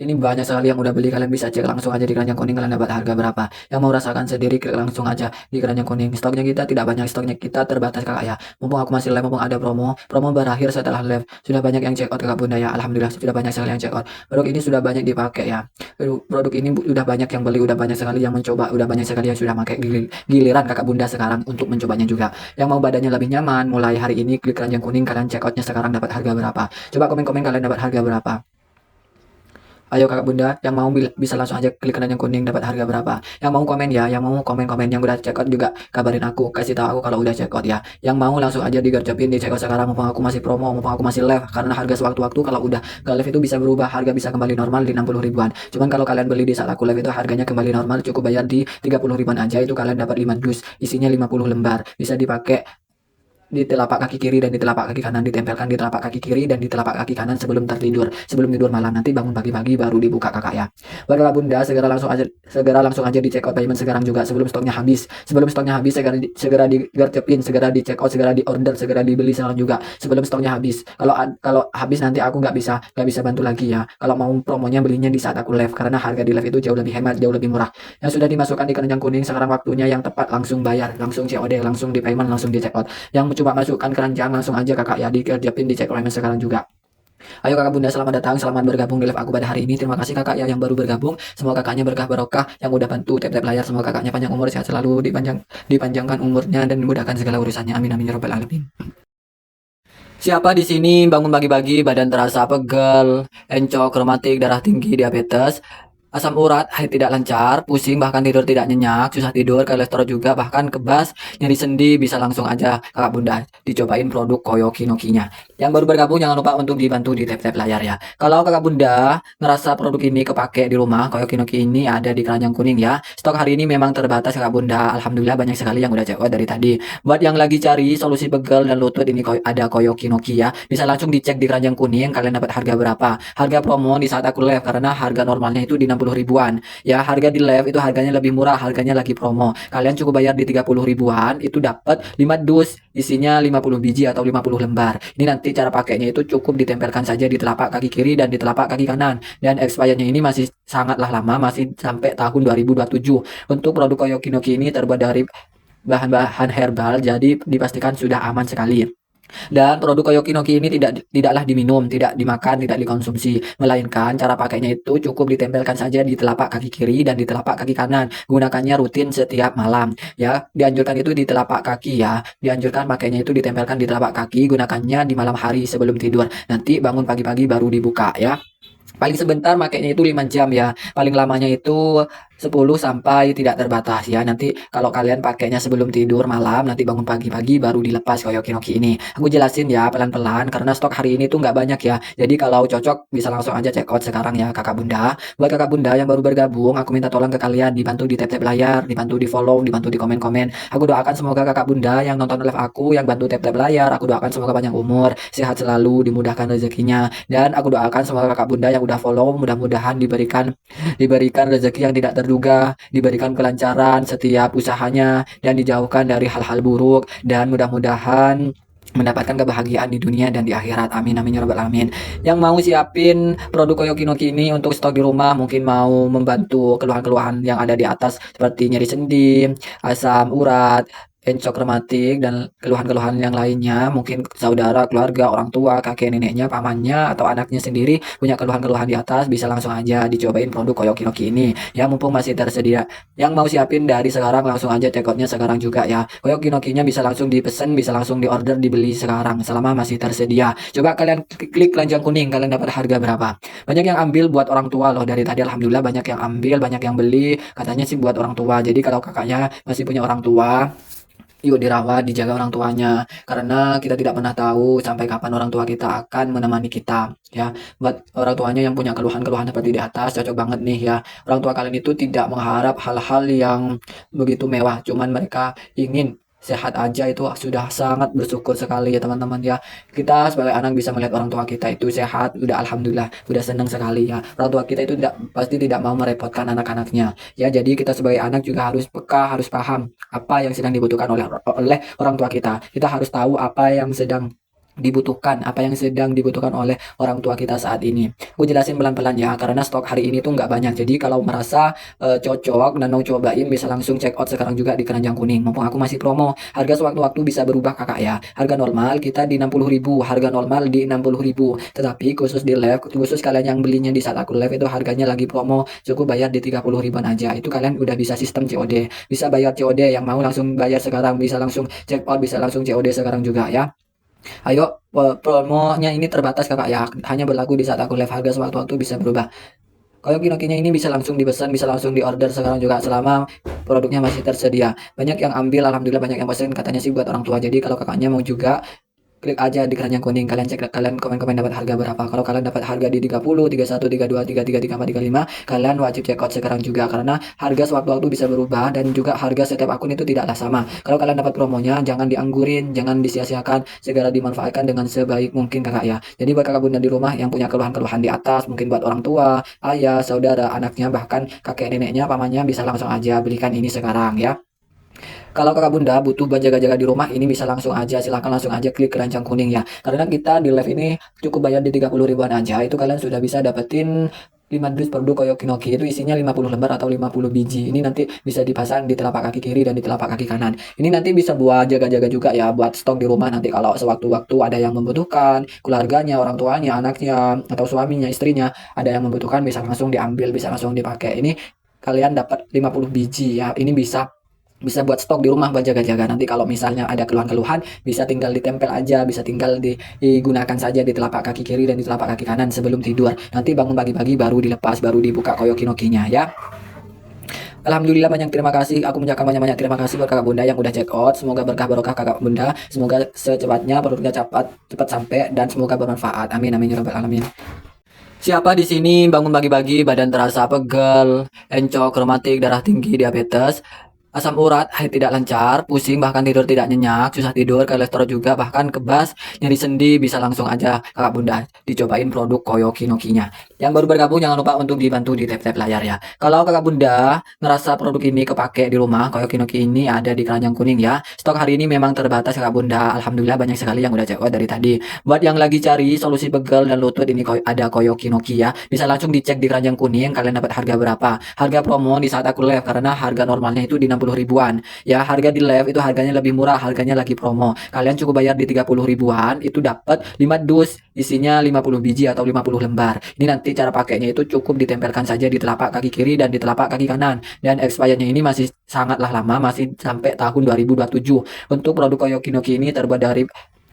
Ini banyak sekali yang udah beli, kalian bisa cek langsung aja di keranjang kuning kalian dapat harga berapa. Yang mau rasakan sendiri klik langsung aja di keranjang kuning. Stoknya kita tidak banyak, stoknya kita terbatas kakak ya. Mumpung aku masih live, mumpung ada promo berakhir setelah live. Sudah banyak yang check out kakak bunda ya. Alhamdulillah sudah banyak sekali yang check out. Produk ini sudah banyak dipakai ya. Produk ini udah banyak yang beli, udah banyak sekali yang mencoba, udah banyak sekali yang sudah pakai. Giliran kakak bunda sekarang untuk mencobanya juga. Yang mau badannya lebih nyaman, mulai hari ini klik keranjang kuning, kalian check outnya sekarang dapat harga berapa. Coba komen-komen kalian dapat harga berapa. Ayo kakak bunda, yang mau bisa langsung aja klik keranjang kuning dapat harga berapa. Yang mau komen ya, yang mau komen-komen, yang udah check out juga kabarin aku, kasih tahu aku kalau udah check out ya. Yang mau langsung aja digercepin di check out sekarang, mumpung aku masih promo, mumpung aku masih live, karena harga sewaktu-waktu kalau udah gak live itu bisa berubah, harga bisa kembali normal di 60 ribuan. Cuman kalau kalian beli di saat aku live itu harganya kembali normal, cukup bayar di 30 ribuan aja, itu kalian dapat 5 dus, isinya 50 lembar, bisa dipakai di telapak kaki kiri dan di telapak kaki kanan, ditempelkan di telapak kaki kiri dan di telapak kaki kanan sebelum tidur malam. Nanti bangun pagi-pagi baru dibuka kakak ya. Buat kakak bunda segera langsung aja di check out payment sekarang juga sebelum stoknya habis. Segera digercepin, segera di check out, segera di order, segera dibeli sekarang juga sebelum stoknya habis. Kalau habis nanti aku nggak bisa bantu lagi ya. Kalau mau promonya belinya di saat aku live, karena harga di live itu jauh lebih hemat, jauh lebih murah. Yang sudah dimasukkan di keranjang kuning sekarang waktunya yang tepat langsung bayar, langsung COD, langsung di payment, langsung di check out. Yang coba masukkan keranjang langsung aja kakak ya, dikerjapin di check payment sekarang juga. Ayo kakak bunda, selamat datang, selamat bergabung di live aku pada hari ini. Terima kasih kakak ya yang baru bergabung. Semoga kakaknya berkah barokah, yang udah bantu tap layar. Semoga kakaknya panjang umur, sehat selalu, dipanjangkan umurnya dan dimudahkan segala urusannya. Amin amin ya rabbal alamin. Siapa di sini bangun pagi-pagi badan terasa pegel, encok, rematik, darah tinggi, diabetes? asam urat, haid tidak lancar, pusing, bahkan tidur tidak nyenyak, susah tidur, kolesterol juga, bahkan kebas, nyeri sendi, bisa langsung aja kakak bunda dicobain produk Koyoki Noki-nya. Yang baru bergabung jangan lupa untuk dibantu di tap-tap layar ya. Kalau kakak bunda ngerasa produk ini kepake di rumah, Koyoki Noki ini ada di keranjang kuning ya. Stok hari ini memang terbatas kakak bunda. Alhamdulillah banyak sekali yang udah check out dari tadi. Buat yang lagi cari solusi pegel dan lutut ini ada Koyoki Noki ya. Bisa langsung dicek di keranjang kuning kalian dapat harga berapa. Harga promo di saat aku live karena harga normalnya itu di 60 ribuan. Ya, harga di live itu harganya lebih murah, harganya lagi promo. Kalian cukup bayar di 30 ribuan itu dapat 5 dus isinya 50 biji atau 50 lembar. Ini nanti cara pakainya itu cukup ditempelkan saja di telapak kaki kiri dan di telapak kaki kanan. Dan expirednya ini masih sangatlah lama, masih sampai tahun 2027. Untuk produk Koyoki Noki ini terbuat dari bahan-bahan herbal, jadi dipastikan sudah aman sekali. Dan produk Koyoki Noki ini tidaklah diminum, tidak dimakan, tidak dikonsumsi, melainkan cara pakainya itu cukup ditempelkan saja di telapak kaki kiri dan di telapak kaki kanan. Gunakannya rutin setiap malam ya. Dianjurkan itu di telapak kaki ya. Dianjurkan pakainya itu ditempelkan di telapak kaki, gunakannya di malam hari sebelum tidur. Nanti bangun pagi-pagi baru dibuka ya. Paling sebentar makainya itu 5 jam ya. Paling lamanya itu 10 sampai tidak terbatas ya. Nanti kalau kalian pakainya sebelum tidur malam, nanti bangun pagi-pagi baru dilepas Koyoki Noki ini. Aku jelasin ya pelan-pelan karena stok hari ini tuh nggak banyak ya. Jadi kalau cocok bisa langsung aja check out sekarang ya kakak bunda. Buat kakak bunda yang baru bergabung, aku minta tolong ke kalian dibantu di tap-tap layar, dibantu di follow, dibantu di komen-komen. Aku doakan semoga kakak bunda yang nonton live aku, yang bantu tap-tap layar, aku doakan semoga panjang umur, sehat selalu, dimudahkan rezekinya. Dan aku doakan semoga kakak bunda yang udah follow mudah-mudahan diberikan rezeki yang tidak terduga, diberikan kelancaran setiap usahanya dan dijauhkan dari hal-hal buruk dan mudah-mudahan mendapatkan kebahagiaan di dunia dan di akhirat. Amin amin ya rabbal alamin. Yang mau siapin produk Koyoki Noki ini untuk stok di rumah, mungkin mau membantu keluhan-keluhan yang ada di atas seperti nyeri sendi, asam urat, encok rematik dan keluhan-keluhan yang lainnya, mungkin saudara, keluarga, orang tua, kakek neneknya, pamannya atau anaknya sendiri punya keluhan-keluhan di atas, bisa langsung aja dicobain produk Koyoki Noki ini ya, mumpung masih tersedia. Yang mau siapin dari sekarang langsung aja check outnya sekarang juga ya. Koyoki Noki-nya bisa langsung dipesan, bisa langsung diorder, dibeli sekarang selama masih tersedia. Coba kalian klik keranjang kuning, kalian dapat harga berapa. Banyak yang ambil buat orang tua loh dari tadi, alhamdulillah banyak yang ambil, banyak yang beli, katanya sih buat orang tua. Jadi kalau kakaknya masih punya orang tua, yuk dirawat, dijaga orang tuanya. Karena kita tidak pernah tahu sampai kapan orang tua kita akan menemani kita. Ya, buat orang tuanya yang punya keluhan-keluhan seperti di atas, cocok banget nih ya. Orang tua kalian itu tidak mengharap hal-hal yang begitu mewah. Cuman mereka ingin sehat aja itu sudah sangat bersyukur sekali ya teman-teman ya. Kita sebagai anak bisa melihat orang tua kita itu sehat, udah alhamdulillah, udah senang sekali ya. Orang tua kita itu pasti tidak mau merepotkan anak-anaknya. Ya, jadi kita sebagai anak juga harus peka, harus paham apa yang sedang dibutuhkan oleh orang tua kita. Kita harus tahu apa yang sedang dibutuhkan, apa yang sedang dibutuhkan oleh orang tua kita saat ini. Aku jelasin pelan-pelan ya, karena stok hari ini tuh nggak banyak. Jadi kalau merasa cocok dan mau cobain bisa langsung check out sekarang juga di keranjang kuning. Mumpung aku masih promo, harga sewaktu-waktu bisa berubah kakak ya. Harga normal kita di 60.000, harga normal di 60.000. Tetapi khusus di live, khusus kalian yang belinya di saat aku live itu harganya lagi promo, cukup bayar di 30 ribuan aja. Itu kalian udah bisa sistem COD, bisa bayar COD, yang mau langsung bayar sekarang bisa langsung check out, bisa langsung COD sekarang juga ya. Ayo, promonya ini terbatas kakak ya, hanya berlaku di saat aku live, harga sewaktu-waktu bisa berubah. Kalau Kinokinya ini bisa langsung dipesan, bisa langsung diorder sekarang juga selama produknya masih tersedia. Banyak yang ambil, alhamdulillah banyak yang pesen, katanya sih buat orang tua. Jadi kalau kakaknya mau juga, klik aja di keranjang kuning, kalian cek, kalian komen-komen dapat harga berapa. Kalau kalian dapat harga di 30, 31, 32, 33, 34, 35, kalian wajib check out sekarang juga karena harga sewaktu-waktu bisa berubah dan juga harga setiap akun itu tidaklah sama. Kalau kalian dapat promonya, jangan dianggurin, jangan disia-siakan, segera dimanfaatkan dengan sebaik mungkin kakak ya. Jadi buat kakak bunda di rumah yang punya keluhan-keluhan di atas, mungkin buat orang tua, ayah, saudara, anaknya, bahkan kakek neneknya, pamannya, bisa langsung aja belikan ini sekarang ya. Kalau kakak bunda butuh buat jaga-jaga di rumah, ini bisa langsung aja, silahkan langsung aja klik keranjang kuning ya. Karena kita di live ini cukup bayar di 30 ribuan aja, itu kalian sudah bisa dapetin 5 dus produk Koyoki Noki, itu isinya 50 lembar atau 50 biji. Ini nanti bisa dipasang di telapak kaki kiri dan di telapak kaki kanan. Ini nanti bisa buat jaga-jaga juga ya, buat stok di rumah nanti kalau sewaktu-waktu ada yang membutuhkan, keluarganya, orang tuanya, anaknya, atau suaminya, istrinya, ada yang membutuhkan bisa langsung diambil, bisa langsung dipakai. Ini kalian dapat 50 biji ya, ini bisa bisa buat stok di rumah buat jaga-jaga. Nanti kalau misalnya ada keluhan-keluhan, bisa tinggal ditempel aja, bisa tinggal digunakan saja di telapak kaki kiri dan di telapak kaki kanan sebelum tidur. Nanti bangun pagi-pagi baru dilepas, baru dibuka koyoki-nokinya ya. Alhamdulillah, banyak terima kasih. Aku mengucapkan banyak-banyak terima kasih buat kakak bunda yang udah check out. Semoga berkah barokah kakak bunda. Semoga secepatnya produknya cepat sampai dan semoga bermanfaat. Amin amin ya rabbal alamin. Siapa di sini bangun pagi-pagi badan terasa pegel, encok, rematik, darah tinggi, diabetes, asam urat, haid tidak lancar, pusing, bahkan tidur tidak nyenyak, susah tidur, kolesterol juga, bahkan kebas, nyeri sendi, bisa langsung aja kakak bunda dicobain produk Koyoki Nokinya. Yang baru bergabung jangan lupa untuk dibantu di tap-tap layar ya. Kalau kakak bunda ngerasa produk ini kepake di rumah, Koyoki Noki ini ada di keranjang kuning ya. Stok hari ini memang terbatas kakak bunda. Alhamdulillah banyak sekali yang udah check out dari tadi. Buat yang lagi cari solusi pegel dan lutut, ini ada Koyoki Noki ya. Bisa langsung dicek di keranjang kuning, kalian dapat harga berapa. Harga promo di saat aku live karena harga normalnya itu di 60 ribuan. Ya, harga di live itu harganya lebih murah, harganya lagi promo. Kalian cukup bayar di 30 ribuan, itu dapat 5 dus, isinya 50 biji atau 50 lembar. Ini nanti cara pakainya itu cukup ditempelkan saja di telapak kaki kiri dan di telapak kaki kanan. Dan expirednya ini masih sangatlah lama, masih sampai tahun 2027. Untuk produk Koyoki Noki ini terbuat dari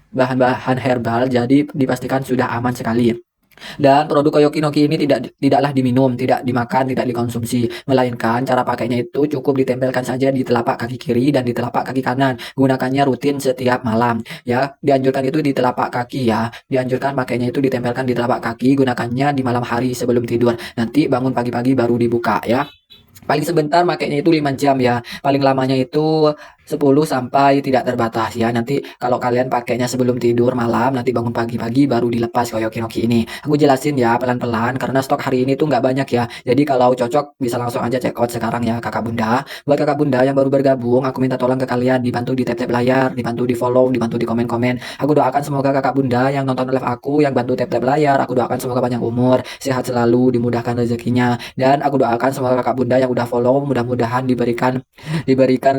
bahan-bahan herbal, jadi dipastikan sudah aman sekali. Dan produk Koyoki Noki ini tidaklah diminum, tidak dimakan, tidak dikonsumsi, melainkan cara pakainya itu cukup ditempelkan saja di telapak kaki kiri dan di telapak kaki kanan. Gunakannya rutin setiap malam ya. Dianjurkan itu di telapak kaki ya. Dianjurkan pakainya itu ditempelkan di telapak kaki, gunakannya di malam hari sebelum tidur. Nanti bangun pagi-pagi baru dibuka ya. Paling sebentar makainya itu 5 jam ya. Paling lamanya itu 10 sampai tidak terbatas ya. Nanti kalau kalian pakainya sebelum tidur malam, nanti bangun pagi-pagi baru dilepas Koyoki Noki ini. Aku jelasin ya pelan-pelan karena stok hari ini tuh nggak banyak ya. Jadi kalau cocok bisa langsung aja check out sekarang ya kakak bunda. Buat kakak bunda yang baru bergabung, aku minta tolong ke kalian dibantu di tap-tap layar, dibantu di follow, dibantu di komen-komen. Aku doakan semoga kakak bunda yang nonton live aku, yang bantu tap-tap layar, aku doakan semoga panjang umur, sehat selalu, dimudahkan rezekinya. Dan aku doakan semoga kakak bunda yang udah follow mudah-mudahan diberikan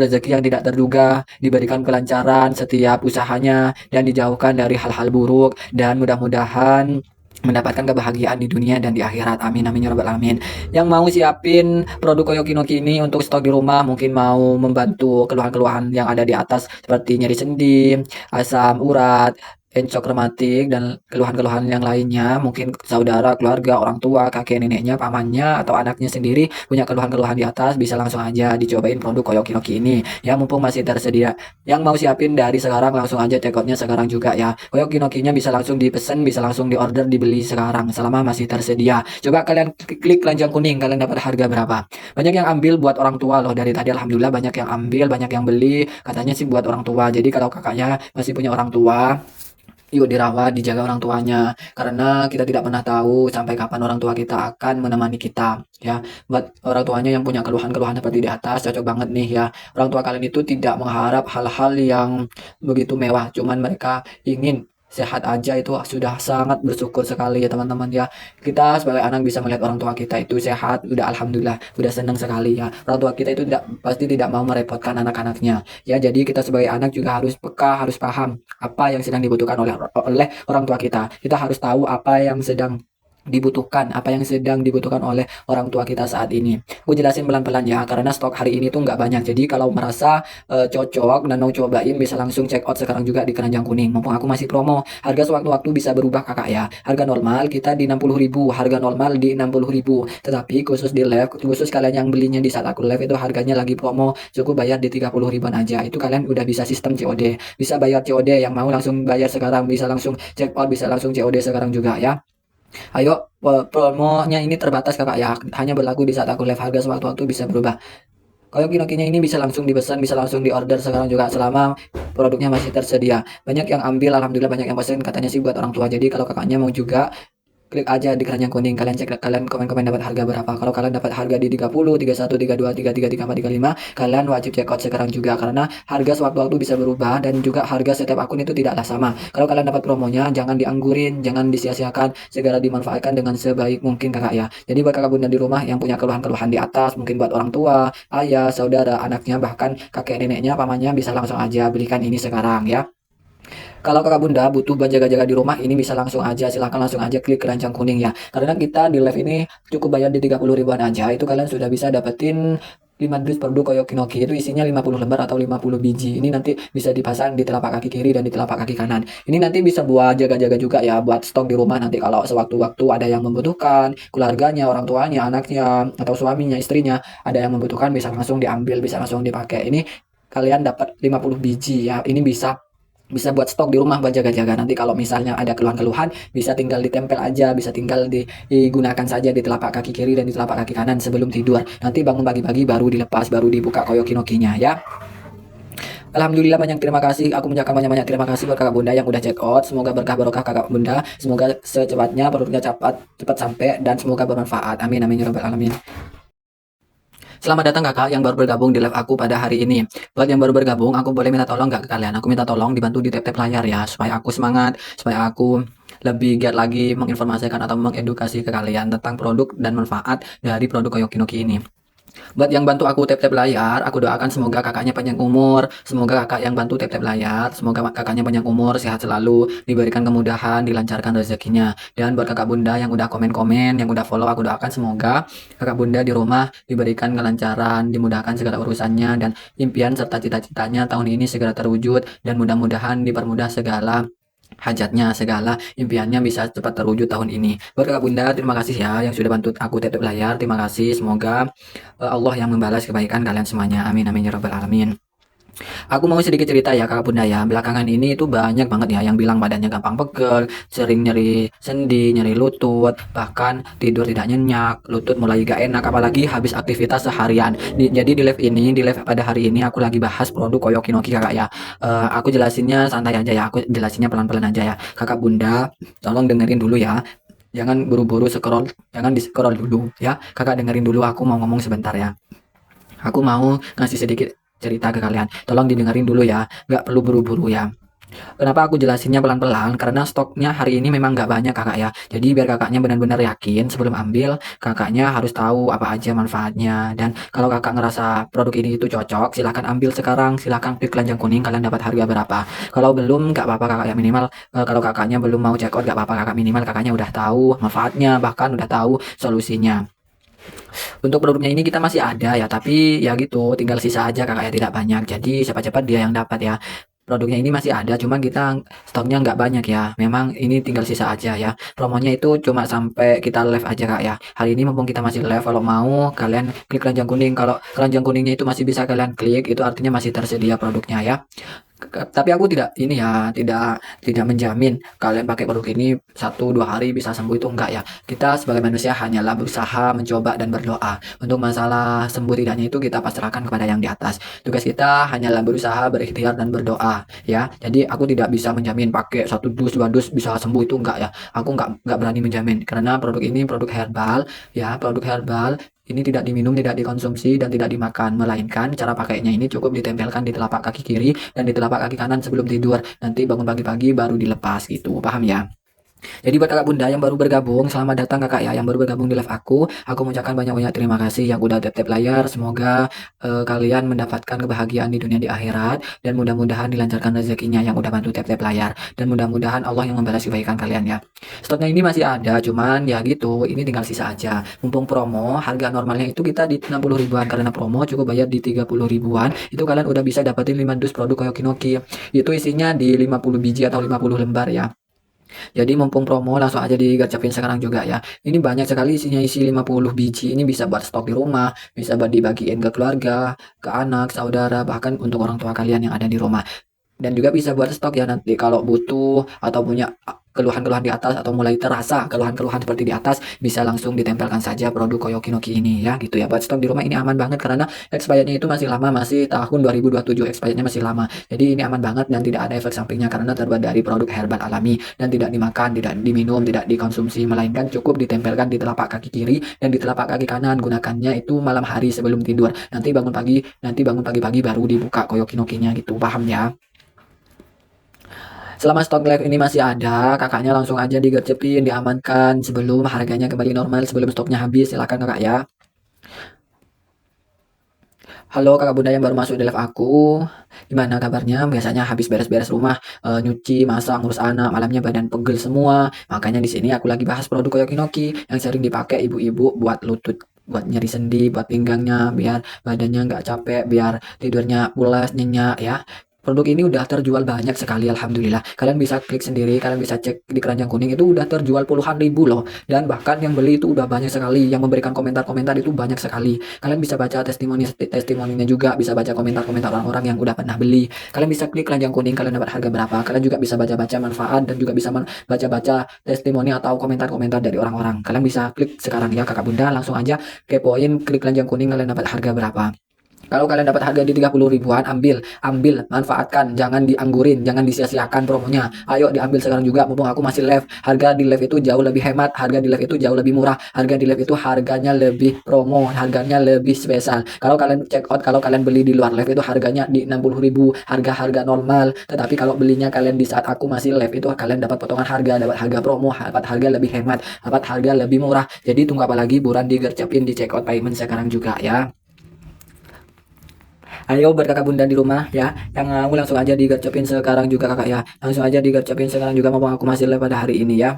rezeki yang tidak terduga, diberikan kelancaran setiap usahanya, dan dijauhkan dari hal-hal buruk, dan mudah-mudahan mendapatkan kebahagiaan di dunia dan di akhirat. Amin amin ya rabbal alamin. Yang mau siapin produk Koyoki Noki ini untuk stok di rumah, mungkin mau membantu keluhan-keluhan yang ada di atas seperti nyeri sendi, asam urat, encok rematik dan keluhan-keluhan yang lainnya, mungkin saudara, keluarga, orang tua, kakek neneknya, pamannya atau anaknya sendiri punya keluhan-keluhan di atas, bisa langsung aja dicobain produk Koyoki Noki ini ya, mumpung masih tersedia. Yang mau siapin dari sekarang langsung aja check outnya sekarang juga ya. Koyoki Nokinya bisa langsung dipesan, bisa langsung diorder, dibeli sekarang selama masih tersedia. Coba kalian klik keranjang kuning, kalian dapat harga berapa. Banyak yang ambil buat orang tua loh dari tadi. Alhamdulillah banyak yang ambil, banyak yang beli, katanya sih buat orang tua. Jadi kalau kakaknya masih punya orang tua, yuk dirawat, dijaga orang tuanya, karena kita tidak pernah tahu sampai kapan orang tua kita akan menemani kita ya. Buat orang tuanya yang punya keluhan-keluhan seperti di atas, cocok banget nih ya. Orang tua kalian itu tidak mengharap hal-hal yang begitu mewah, cuman mereka ingin sehat aja, itu sudah sangat bersyukur sekali ya teman-teman ya. Kita sebagai anak bisa melihat orang tua kita itu sehat, udah alhamdulillah, udah senang sekali ya. Orang tua kita itu pasti tidak mau merepotkan anak-anaknya ya. Jadi kita sebagai anak juga harus peka, harus paham apa yang sedang dibutuhkan oleh orang tua kita. Kita harus tahu apa yang sedang dibutuhkan oleh orang tua kita saat ini. Aku jelasin pelan-pelan ya, karena stok hari ini tuh nggak banyak. Jadi kalau merasa cocok dan mau cobain, bisa langsung check out sekarang juga di keranjang kuning. Mumpung aku masih promo, harga sewaktu-waktu bisa berubah kakak ya. Harga normal kita di 60.000, harga normal di 60.000. Tetapi khusus di live, khusus kalian yang belinya di saat aku live itu harganya lagi promo, cukup bayar di 30 ribuan aja. Itu kalian udah bisa sistem COD, bisa bayar COD. Yang mau langsung bayar sekarang bisa langsung check out, bisa langsung COD sekarang juga ya. Ayo, promonya ini terbatas kakak ya, hanya berlaku di saat aku live, harga sewaktu-waktu bisa berubah. Koyoki Nokinya ini bisa langsung dipesan, bisa langsung diorder sekarang juga selama produknya masih tersedia. Banyak yang ambil, alhamdulillah banyak yang pesan, katanya sih buat orang tua. Jadi kalau kakaknya mau juga, klik aja di keranjang kuning, kalian cek, kalian komen-komen dapat harga berapa. Kalau kalian dapat harga di 30, 31, 32, 33, 34, 35, kalian wajib check out sekarang juga, karena harga sewaktu-waktu bisa berubah dan juga harga setiap akun itu tidaklah sama. Kalau kalian dapat promonya, jangan dianggurin, jangan disia-siakan, segera dimanfaatkan dengan sebaik mungkin kakak ya. Jadi buat kakak bunda di rumah yang punya keluhan-keluhan di atas, mungkin buat orang tua, ayah, saudara, anaknya, bahkan kakek neneknya, pamannya, bisa langsung aja belikan ini sekarang ya. Kalau kakak bunda butuh buat jaga-jaga di rumah, ini bisa langsung aja, silahkan langsung aja klik keranjang kuning ya. Karena kita di live ini cukup bayar di 30 ribuan aja, itu kalian sudah bisa dapetin 5 dus produk Koyokinoki itu isinya 50 lembar atau 50 biji. Ini nanti bisa dipasang di telapak kaki kiri dan di telapak kaki kanan. Ini nanti bisa buat jaga-jaga juga ya, buat stok di rumah nanti kalau sewaktu-waktu ada yang membutuhkan, keluarganya, orang tuanya, anaknya, atau suaminya, istrinya, ada yang membutuhkan bisa langsung diambil, bisa langsung dipakai. Ini kalian dapat 50 biji ya. Ini bisa bisa buat stok di rumah buat jaga-jaga. Nanti kalau misalnya ada keluhan-keluhan bisa tinggal ditempel aja, bisa tinggal digunakan saja di telapak kaki kiri dan di telapak kaki kanan sebelum tidur. Nanti bangun pagi-pagi baru dilepas, baru dibuka Koyokinokinya ya. Alhamdulillah, banyak terima kasih. Aku mengucapkan banyak-banyak terima kasih buat kakak bunda yang udah check out. Semoga berkah barokah kakak bunda. Semoga secepatnya produknya cepat sampai dan semoga bermanfaat. Amin amin ya rabbal alamin. Selamat datang kakak yang baru bergabung di live aku pada hari ini. Buat yang baru bergabung, aku boleh minta tolong nggak ke kalian? Aku minta tolong dibantu di tap-tap layar ya, supaya aku semangat, supaya aku lebih giat lagi menginformasikan atau mengedukasi ke kalian tentang produk dan manfaat dari produk Koyokinoki ini. Buat yang bantu aku tap-tap layar, aku doakan semoga kakaknya panjang umur, semoga kakak yang bantu tap-tap layar, semoga kakaknya panjang umur, sehat selalu, diberikan kemudahan, dilancarkan rezekinya. Dan buat kakak bunda yang udah komen-komen, yang udah follow, aku doakan semoga kakak bunda di rumah diberikan kelancaran, dimudahkan segala urusannya, dan impian serta cita-citanya tahun ini segera terwujud, dan mudah-mudahan dipermudah segala hajatnya, segala impiannya bisa cepat terwujud tahun ini. Buat kakak bunda, terima kasih ya yang sudah bantu aku tap-tap layar. Terima kasih, semoga Allah yang membalas kebaikan kalian semuanya. Amin amin ya rabbal alamin. Aku mau sedikit cerita ya kakak bunda ya. Belakangan ini itu banyak banget ya yang bilang badannya gampang pegel, sering nyeri sendi, nyeri lutut, bahkan tidur tidak nyenyak, lutut mulai gak enak, apalagi habis aktivitas seharian. Jadi di live pada hari ini aku lagi bahas produk Koyokinoki kakak ya. Aku jelasinnya santai aja ya, aku jelasinnya pelan-pelan aja ya. Kakak bunda, tolong dengerin dulu ya. Jangan buru-buru scroll, jangan di scroll dulu ya. Kakak dengerin dulu, aku mau ngomong sebentar ya. Aku mau ngasih sedikit cerita ke kalian. Tolong didengerin dulu ya, nggak perlu buru-buru ya. Kenapa aku jelasinnya pelan-pelan? Karena stoknya hari ini memang nggak banyak kakak ya. Jadi biar kakaknya benar-benar yakin sebelum ambil, kakaknya harus tahu apa aja manfaatnya. Dan kalau kakak ngerasa produk ini itu cocok, silahkan ambil sekarang. Silahkan klik keranjang kuning, kalian dapat harga berapa. Kalau belum, nggak apa-apa kakak ya, minimal. Kalau kakaknya belum mau check out, nggak apa-apa kakak, minimal kakaknya udah tahu manfaatnya, bahkan udah tahu solusinya. Untuk produknya ini kita masih ada ya, tapi ya gitu, tinggal sisa aja kakak ya, tidak banyak. Jadi cepat-cepat dia yang dapat ya. Produknya ini masih ada, cuman kita stoknya nggak banyak ya. Memang ini tinggal sisa aja ya. Promonya itu cuma sampai kita live aja kak ya. Hari ini mumpung kita masih live, kalau mau kalian klik keranjang kuning. Kalau keranjang kuningnya itu masih bisa kalian klik, itu artinya masih tersedia produknya ya. Tapi aku tidak ini ya, tidak menjamin kalian pakai produk ini 1-2 hari bisa sembuh, itu enggak ya. Kita sebagai manusia hanyalah berusaha, mencoba dan berdoa. Untuk masalah sembuh tidaknya itu kita pasrahkan kepada yang di atas. Tugas kita hanyalah berusaha, berikhtiar dan berdoa ya. Jadi aku tidak bisa menjamin pakai 1 dus 2 dus bisa sembuh, itu enggak ya. Aku enggak berani menjamin karena produk ini produk herbal ya, produk herbal. Ini tidak diminum, tidak dikonsumsi, dan tidak dimakan, melainkan cara pakainya ini cukup ditempelkan di telapak kaki kiri dan di telapak kaki kanan sebelum tidur. Nanti bangun pagi-pagi baru dilepas gitu, paham ya? Jadi buat kakak bunda yang baru bergabung, selamat datang kakak ya yang baru bergabung di live aku. Aku mengucapkan banyak-banyak terima kasih yang udah tap-tap layar. Semoga kalian mendapatkan kebahagiaan di dunia di akhirat, dan mudah-mudahan dilancarkan rezekinya yang udah bantu tap-tap layar, dan mudah-mudahan Allah yang membalas kebaikan kalian ya. Stoknya ini masih ada, cuman ya gitu, ini tinggal sisa aja. Mumpung promo, harga normalnya itu kita di 60 ribuan, karena promo cukup bayar di 30 ribuan. Itu kalian udah bisa dapetin 5 dus produk Koyokinoki. Itu isinya di 50 biji atau 50 lembar ya. Jadi mumpung promo langsung aja digacapin sekarang juga ya. Ini banyak sekali isinya, isi 50 biji. Ini bisa buat stok di rumah, bisa buat dibagiin ke keluarga, ke anak, saudara, bahkan untuk orang tua kalian yang ada di rumah. Dan juga bisa buat stok ya, nanti kalau butuh atau punya keluhan-keluhan di atas atau mulai terasa keluhan-keluhan seperti di atas, bisa langsung ditempelkan saja produk Koyokinoki ini ya gitu ya. Buat stok di rumah ini aman banget karena expirednya itu masih lama, masih tahun 2027, expirednya masih lama. Jadi ini aman banget dan tidak ada efek sampingnya karena terbuat dari produk herbal alami dan tidak dimakan, tidak diminum, tidak dikonsumsi, melainkan cukup ditempelkan di telapak kaki kiri dan di telapak kaki kanan. Gunakannya itu malam hari sebelum tidur. Nanti bangun pagi-pagi baru dibuka Koyokinokinya gitu, paham ya? Selama stok live ini masih ada, kakaknya langsung aja digercepin, diamankan sebelum harganya kembali normal, sebelum stoknya habis. Silakan kakak ya. Halo kakak bunda yang baru masuk di live aku. Gimana kabarnya? Biasanya habis beres-beres rumah, nyuci, masak, ngurus anak, malamnya badan pegel semua. Makanya di sini aku lagi bahas produk Koyokinoki yang sering dipakai ibu-ibu buat lutut buat nyeri sendi, buat pinggangnya, biar badannya nggak capek, biar tidurnya pulas, nyenyak ya. Produk ini udah terjual banyak sekali, alhamdulillah. Kalian bisa klik sendiri, kalian bisa cek di keranjang kuning itu udah terjual puluhan ribu loh. Dan bahkan yang beli itu udah banyak sekali, yang memberikan komentar-komentar itu banyak sekali. Kalian bisa baca testimoninya juga, bisa baca komentar-komentar orang-orang yang udah pernah beli. Kalian bisa klik keranjang kuning, kalian dapat harga berapa. Kalian juga bisa baca-baca manfaat dan juga bisa baca-baca testimoni atau komentar-komentar dari orang-orang. Kalian bisa klik sekarang ya kakak bunda, langsung aja kepoin, klik keranjang kuning, kalian dapat harga berapa. Kalau kalian dapat harga di 30 ribuan, ambil, manfaatkan, jangan dianggurin, jangan disia-siakan promonya. Ayo diambil sekarang juga, mumpung aku masih live. Harga di live itu jauh lebih hemat, harga di live itu jauh lebih murah, harga di live itu harganya lebih promo, harganya lebih spesial. Kalau kalian check out, kalau kalian beli di luar live itu harganya di 60 ribu, harga-harga normal. Tetapi kalau belinya kalian di saat aku masih live itu kalian dapat potongan harga, dapat harga promo, dapat harga lebih hemat, dapat harga lebih murah. Jadi tunggu apa lagi, buruan digercepin di check out payment sekarang juga ya. Ayo buat kakak bunda di rumah ya, yang mau langsung aja digercepin sekarang juga kakak ya, langsung aja digercepin sekarang juga, mumpung aku masih live pada hari ini ya.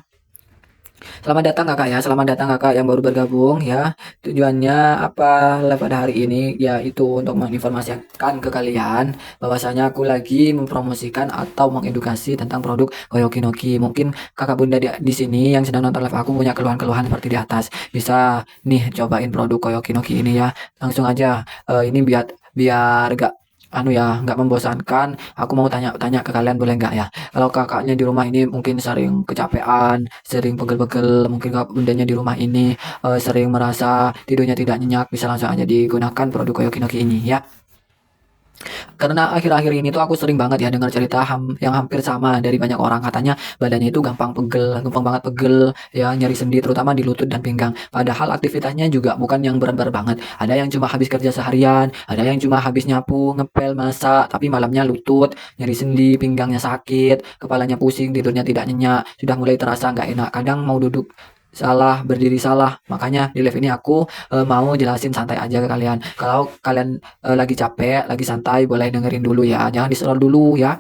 Selamat datang kakak ya, selamat datang kakak yang baru bergabung ya. Tujuannya apa live pada hari ini, yaitu untuk menginformasikan ke kalian bahwasanya aku lagi mempromosikan atau mengedukasi tentang produk Koyoki Noki. Mungkin kakak bunda di sini yang sedang nonton live aku punya keluhan-keluhan seperti di atas, bisa nih cobain produk Koyoki Noki ini ya. Langsung aja, ini biar gak nggak membosankan, aku mau tanya-tanya ke kalian boleh nggak ya? Kalau kakaknya di rumah ini mungkin sering kecapean, sering pegel-pegel, mungkin kakak bundanya di rumah ini sering merasa tidurnya tidak nyenyak, bisa langsung aja digunakan produk Koyoki Noki ini ya. Karena akhir-akhir ini tuh aku sering banget ya dengar cerita yang hampir sama dari banyak orang, katanya badannya itu gampang banget pegel, ya nyeri sendi terutama di lutut dan pinggang. Padahal aktivitasnya juga bukan yang berat-berat banget. Ada yang cuma habis kerja seharian, ada yang cuma habis nyapu, ngepel, masak, tapi malamnya lutut, nyeri sendi, pinggangnya sakit, kepalanya pusing, tidurnya tidak nyenyak, sudah mulai terasa nggak enak. Kadang mau duduk salah, berdiri salah. Makanya di live ini aku mau jelasin santai aja ke kalian. Kalau kalian lagi capek, lagi santai, boleh dengerin dulu ya. Jangan di-scroll dulu ya.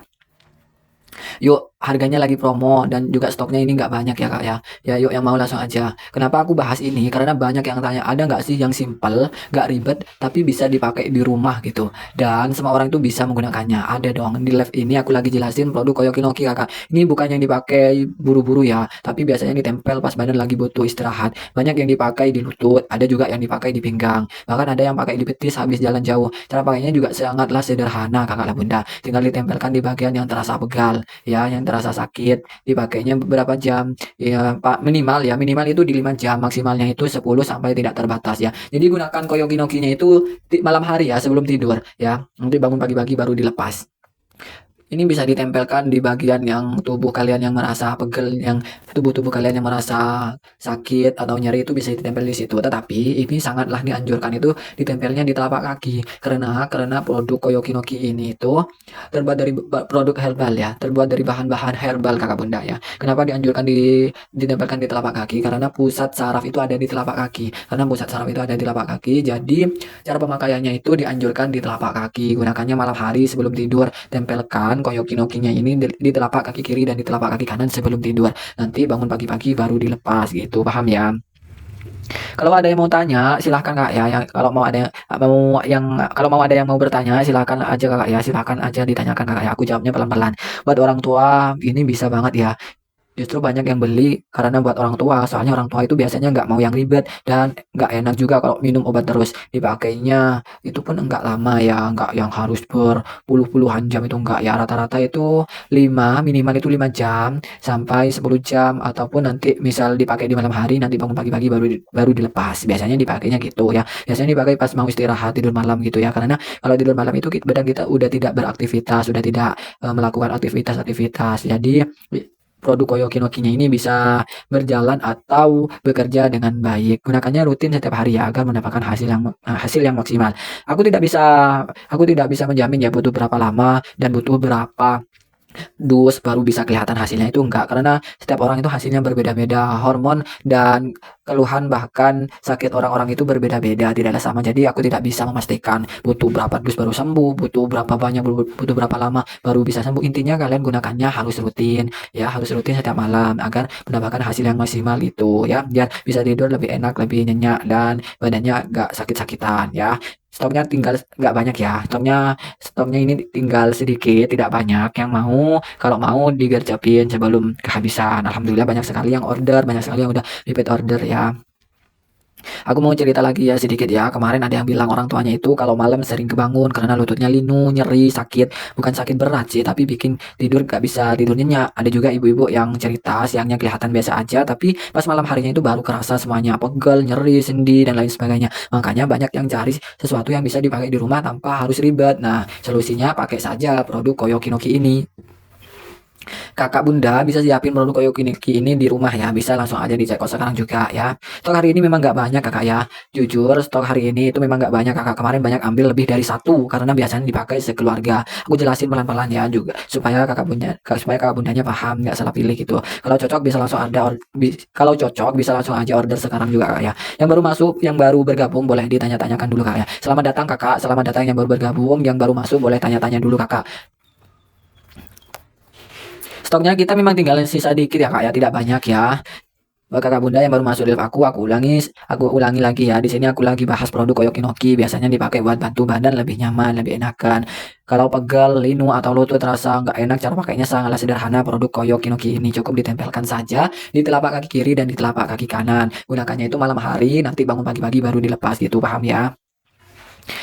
Yuk, harganya lagi promo dan juga stoknya ini nggak banyak ya kak ya. Ya yuk yang mau langsung aja. Kenapa aku bahas ini? Karena banyak yang tanya, ada nggak sih yang simple, nggak ribet, tapi bisa dipakai di rumah gitu. Dan semua orang itu bisa menggunakannya. Ada dong. Di live ini aku lagi jelasin produk Koyoki Noki kakak. Ini bukan yang dipakai buru-buru ya, tapi biasanya ditempel pas badan lagi butuh istirahat. Banyak yang dipakai di lutut, ada juga yang dipakai di pinggang. Bahkan ada yang pakai di betis habis jalan jauh. Cara pakainya juga sangatlah sederhana kakak lah bunda. Tinggal ditempelkan di bagian yang terasa pegal ya, yang terasa sakit, dipakainya beberapa jam ya Pak, minimal itu di 5 jam, maksimalnya itu 10 sampai tidak terbatas ya. Jadi gunakan Koyoki Noki-nya itu di malam hari ya, sebelum tidur ya, nanti bangun pagi-pagi baru dilepas. Ini bisa ditempelkan di bagian yang tubuh kalian yang merasa pegel, yang tubuh kalian yang merasa sakit atau nyeri itu bisa ditempel di situ. Tetapi ini sangatlah dianjurkan itu ditempelnya di telapak kaki, karena produk Koyoki Noki ini itu terbuat dari produk herbal ya, terbuat dari bahan-bahan herbal kakak bunda ya. Kenapa dianjurkan ditempelkan di telapak kaki? Karena pusat saraf itu ada di telapak kaki. Karena pusat saraf itu ada di telapak kaki, jadi cara pemakaiannya itu dianjurkan di telapak kaki. Gunakannya malam hari sebelum tidur, tempelkan Koyoki Noki-nya ini di telapak kaki kiri dan di telapak kaki kanan sebelum tidur. Nanti bangun pagi-pagi baru dilepas gitu, paham ya? Kalau ada yang mau tanya silahkan kak ya, kalau mau ada yang mau bertanya silahkan aja kakak ya, silahkan aja ditanyakan kakak ya, aku jawabnya pelan-pelan. Buat orang tua ini bisa banget ya. Justru banyak yang beli karena buat orang tua, soalnya orang tua itu biasanya nggak mau yang ribet dan nggak enak juga kalau minum obat terus. Dipakainya itu pun nggak lama ya, nggak yang harus berpuluh-puluhan jam, itu nggak ya. Rata-rata itu minimal itu 5 jam sampai 10 jam, ataupun nanti misal dipakai di malam hari, nanti bangun pagi-pagi baru dilepas. Biasanya dipakainya gitu ya. Biasanya dipakai pas mau istirahat tidur malam gitu ya. Karena kalau tidur malam itu badan kita udah tidak beraktivitas, sudah tidak melakukan aktivitas-aktivitas. Jadi produk Koyoki Noki-nya ini bisa berjalan atau bekerja dengan baik. Gunakannya rutin setiap hari ya, agar mendapatkan hasil yang maksimal. Aku tidak bisa menjamin ya butuh berapa lama dan butuh berapa dus baru bisa kelihatan hasilnya, itu enggak, karena setiap orang itu hasilnya berbeda-beda, hormon dan keluhan bahkan sakit orang-orang itu berbeda-beda, tidaklah sama. Jadi aku tidak bisa memastikan butuh berapa dus baru sembuh, butuh berapa banyak, butuh berapa lama baru bisa sembuh. Intinya kalian gunakannya harus rutin ya, harus rutin setiap malam agar mendapatkan hasil yang maksimal itu ya, biar bisa tidur lebih enak, lebih nyenyak dan badannya enggak sakit-sakitan ya. Stoknya tinggal nggak banyak ya, stoknya ini tinggal sedikit, tidak banyak. Yang mau, kalau mau digercepin sebelum kehabisan. Alhamdulillah banyak sekali yang order, banyak sekali yang udah repeat order ya. Aku mau cerita lagi ya sedikit ya. Kemarin ada yang bilang orang tuanya itu kalau malam sering kebangun karena lututnya linu, nyeri, sakit. Bukan sakit berat sih, tapi bikin tidur gak bisa tidur nyenyak. Ada juga ibu-ibu yang cerita siangnya kelihatan biasa aja, tapi pas malam harinya itu baru kerasa semuanya pegel, nyeri, sendi, dan lain sebagainya. Makanya banyak yang cari sesuatu yang bisa dipakai di rumah tanpa harus ribet. Nah, solusinya pakai saja produk Koyokinoki ini. Kakak Bunda bisa siapin produk Koyokinoki ini di rumah ya, bisa langsung aja dicek kok sekarang juga ya. Stok hari ini memang nggak banyak kakak ya, jujur stok hari ini itu memang nggak banyak kakak. Kemarin banyak ambil lebih dari satu karena biasanya dipakai sekeluarga. Aku jelasin pelan-pelan ya juga supaya supaya kakak bundanya paham, nggak salah pilih gitu. Kalau cocok bisa langsung kalau cocok bisa langsung aja order sekarang juga kak ya. Yang baru masuk, yang baru bergabung boleh ditanya-tanyakan dulu kak ya. Selamat datang kakak, selamat datang yang baru bergabung, yang baru masuk boleh tanya-tanya dulu kakak. Stoknya kita memang tinggal sisa dikit ya kak ya, tidak banyak ya. Buat kakak bunda yang baru masuk live aku ulangi lagi ya. Di sini aku lagi bahas produk Koyokinoki, biasanya dipakai buat bantu badan lebih nyaman, lebih enakan. Kalau pegel, linu atau lutut terasa nggak enak, cara pakainya sangatlah sederhana. Produk Koyokinoki ini cukup ditempelkan saja di telapak kaki kiri dan di telapak kaki kanan. Gunakannya itu malam hari, nanti bangun pagi-pagi baru dilepas gitu, paham ya?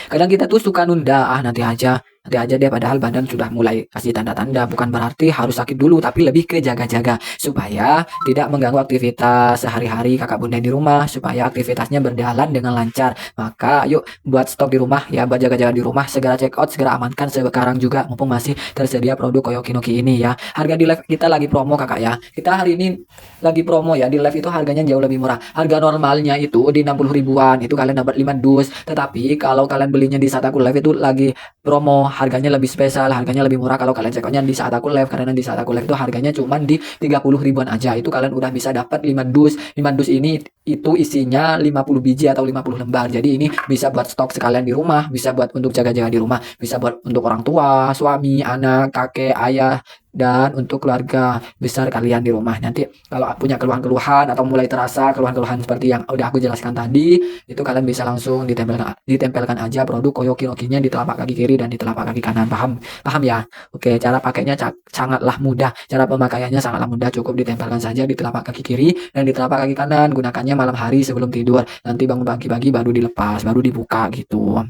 Kadang kita tuh suka nunda, nanti aja deh, padahal badan sudah mulai kasih tanda-tanda. Bukan berarti harus sakit dulu, tapi lebih ke jaga-jaga supaya tidak mengganggu aktivitas sehari-hari kakak bunda di rumah, supaya aktivitasnya berjalan dengan lancar. Maka yuk buat stok di rumah ya, buat jaga-jaga di rumah, segera check out, segera amankan sekarang juga mumpung masih tersedia produk Koyokinoki ini ya. Harga di live kita lagi promo kakak ya. Kita hari ini lagi promo ya, di live itu harganya jauh lebih murah. Harga normalnya itu di 60 ribuan, itu kalian dapat 5 dus. Tetapi kalau kalian belinya di saat aku live itu lagi promo, harganya lebih spesial, harganya lebih murah kalau kalian cekotnya di saat aku live, karena di saat aku live itu harganya cuma di 30 ribuan aja. Itu kalian udah bisa dapat 5 dus. 5 dus ini itu isinya 50 biji atau 50 lembar. Jadi ini bisa buat stok sekalian di rumah, bisa buat untuk jaga-jaga di rumah, bisa buat untuk orang tua, suami, anak, kakek, ayah, dan untuk keluarga besar kalian di rumah. Nanti kalau punya keluhan-keluhan atau mulai terasa keluhan-keluhan seperti yang udah aku jelaskan tadi, itu kalian bisa langsung ditempelkan aja produk Koyokinoki-nya di telapak kaki kiri dan di telapak kaki kanan. Paham? Paham ya? Oke, cara pakainya sangatlah mudah. Cara pemakaiannya sangatlah mudah, cukup ditempelkan saja di telapak kaki kiri dan di telapak kaki kanan. Gunakannya malam hari sebelum tidur. Nanti bangun pagi-pagi baru dilepas, baru dibuka gitu.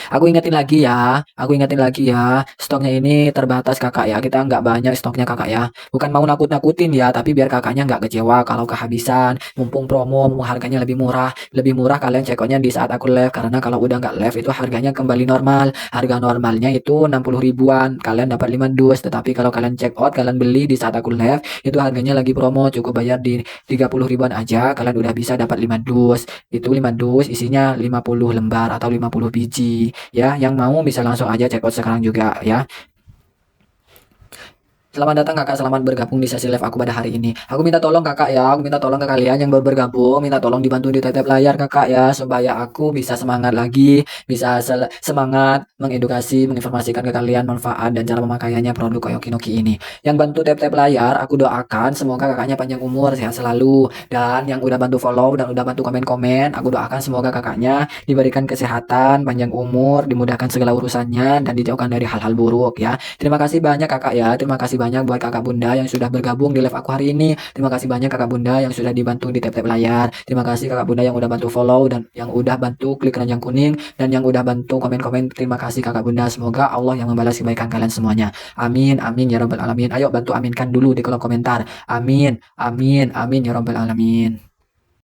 Aku ingetin lagi ya, stoknya ini terbatas kakak ya, kita nggak banyak stoknya kakak ya. Bukan mau nakut-nakutin ya, tapi biar kakaknya nggak kecewa kalau kehabisan. Mumpung promo, mumpung harganya lebih murah kalian cekonya di saat aku live, karena kalau udah nggak live itu harganya kembali normal. Harga normalnya itu 60 ribuan, kalian dapat 5 dus. Tetapi kalau kalian check out, kalian beli di saat aku live, itu harganya lagi promo, cukup bayar di 30 ribuan aja, kalian udah bisa dapat 5 dus. Itu 5 dus isinya 50 lembar atau 50 biji ya. Yang mau bisa langsung aja check out sekarang juga ya. Selamat datang kakak, selamat bergabung di sesi live aku pada hari ini. Aku minta tolong kakak ya, aku minta tolong ke kalian yang baru bergabung, minta tolong dibantu di tetep layar kakak ya, supaya aku bisa semangat lagi, bisa semangat mengedukasi, menginformasikan ke kalian manfaat dan cara pemakaiannya produk Koyokinoki ini. Yang bantu tap-tap layar, aku doakan semoga kakaknya panjang umur, sehat selalu. Dan yang udah bantu follow dan udah bantu komen-komen, aku doakan semoga kakaknya diberikan kesehatan, panjang umur, dimudahkan segala urusannya, dan dijauhkan dari hal-hal buruk ya. Terima kasih banyak kakak ya, terima kasih banyak buat kakak bunda yang sudah bergabung di live aku hari ini. Terima kasih banyak kakak bunda yang sudah dibantu di tap-tap layar. Terima kasih kakak bunda yang udah bantu follow dan yang udah bantu klik keranjang kuning dan yang udah bantu komen-komen. Terima kasih kakak bunda, semoga Allah yang membalas kebaikan kalian semuanya. Amin, amin ya rabbal alamin. Ayo bantu aminkan dulu di kolom komentar. Amin, amin, amin ya rabbal alamin.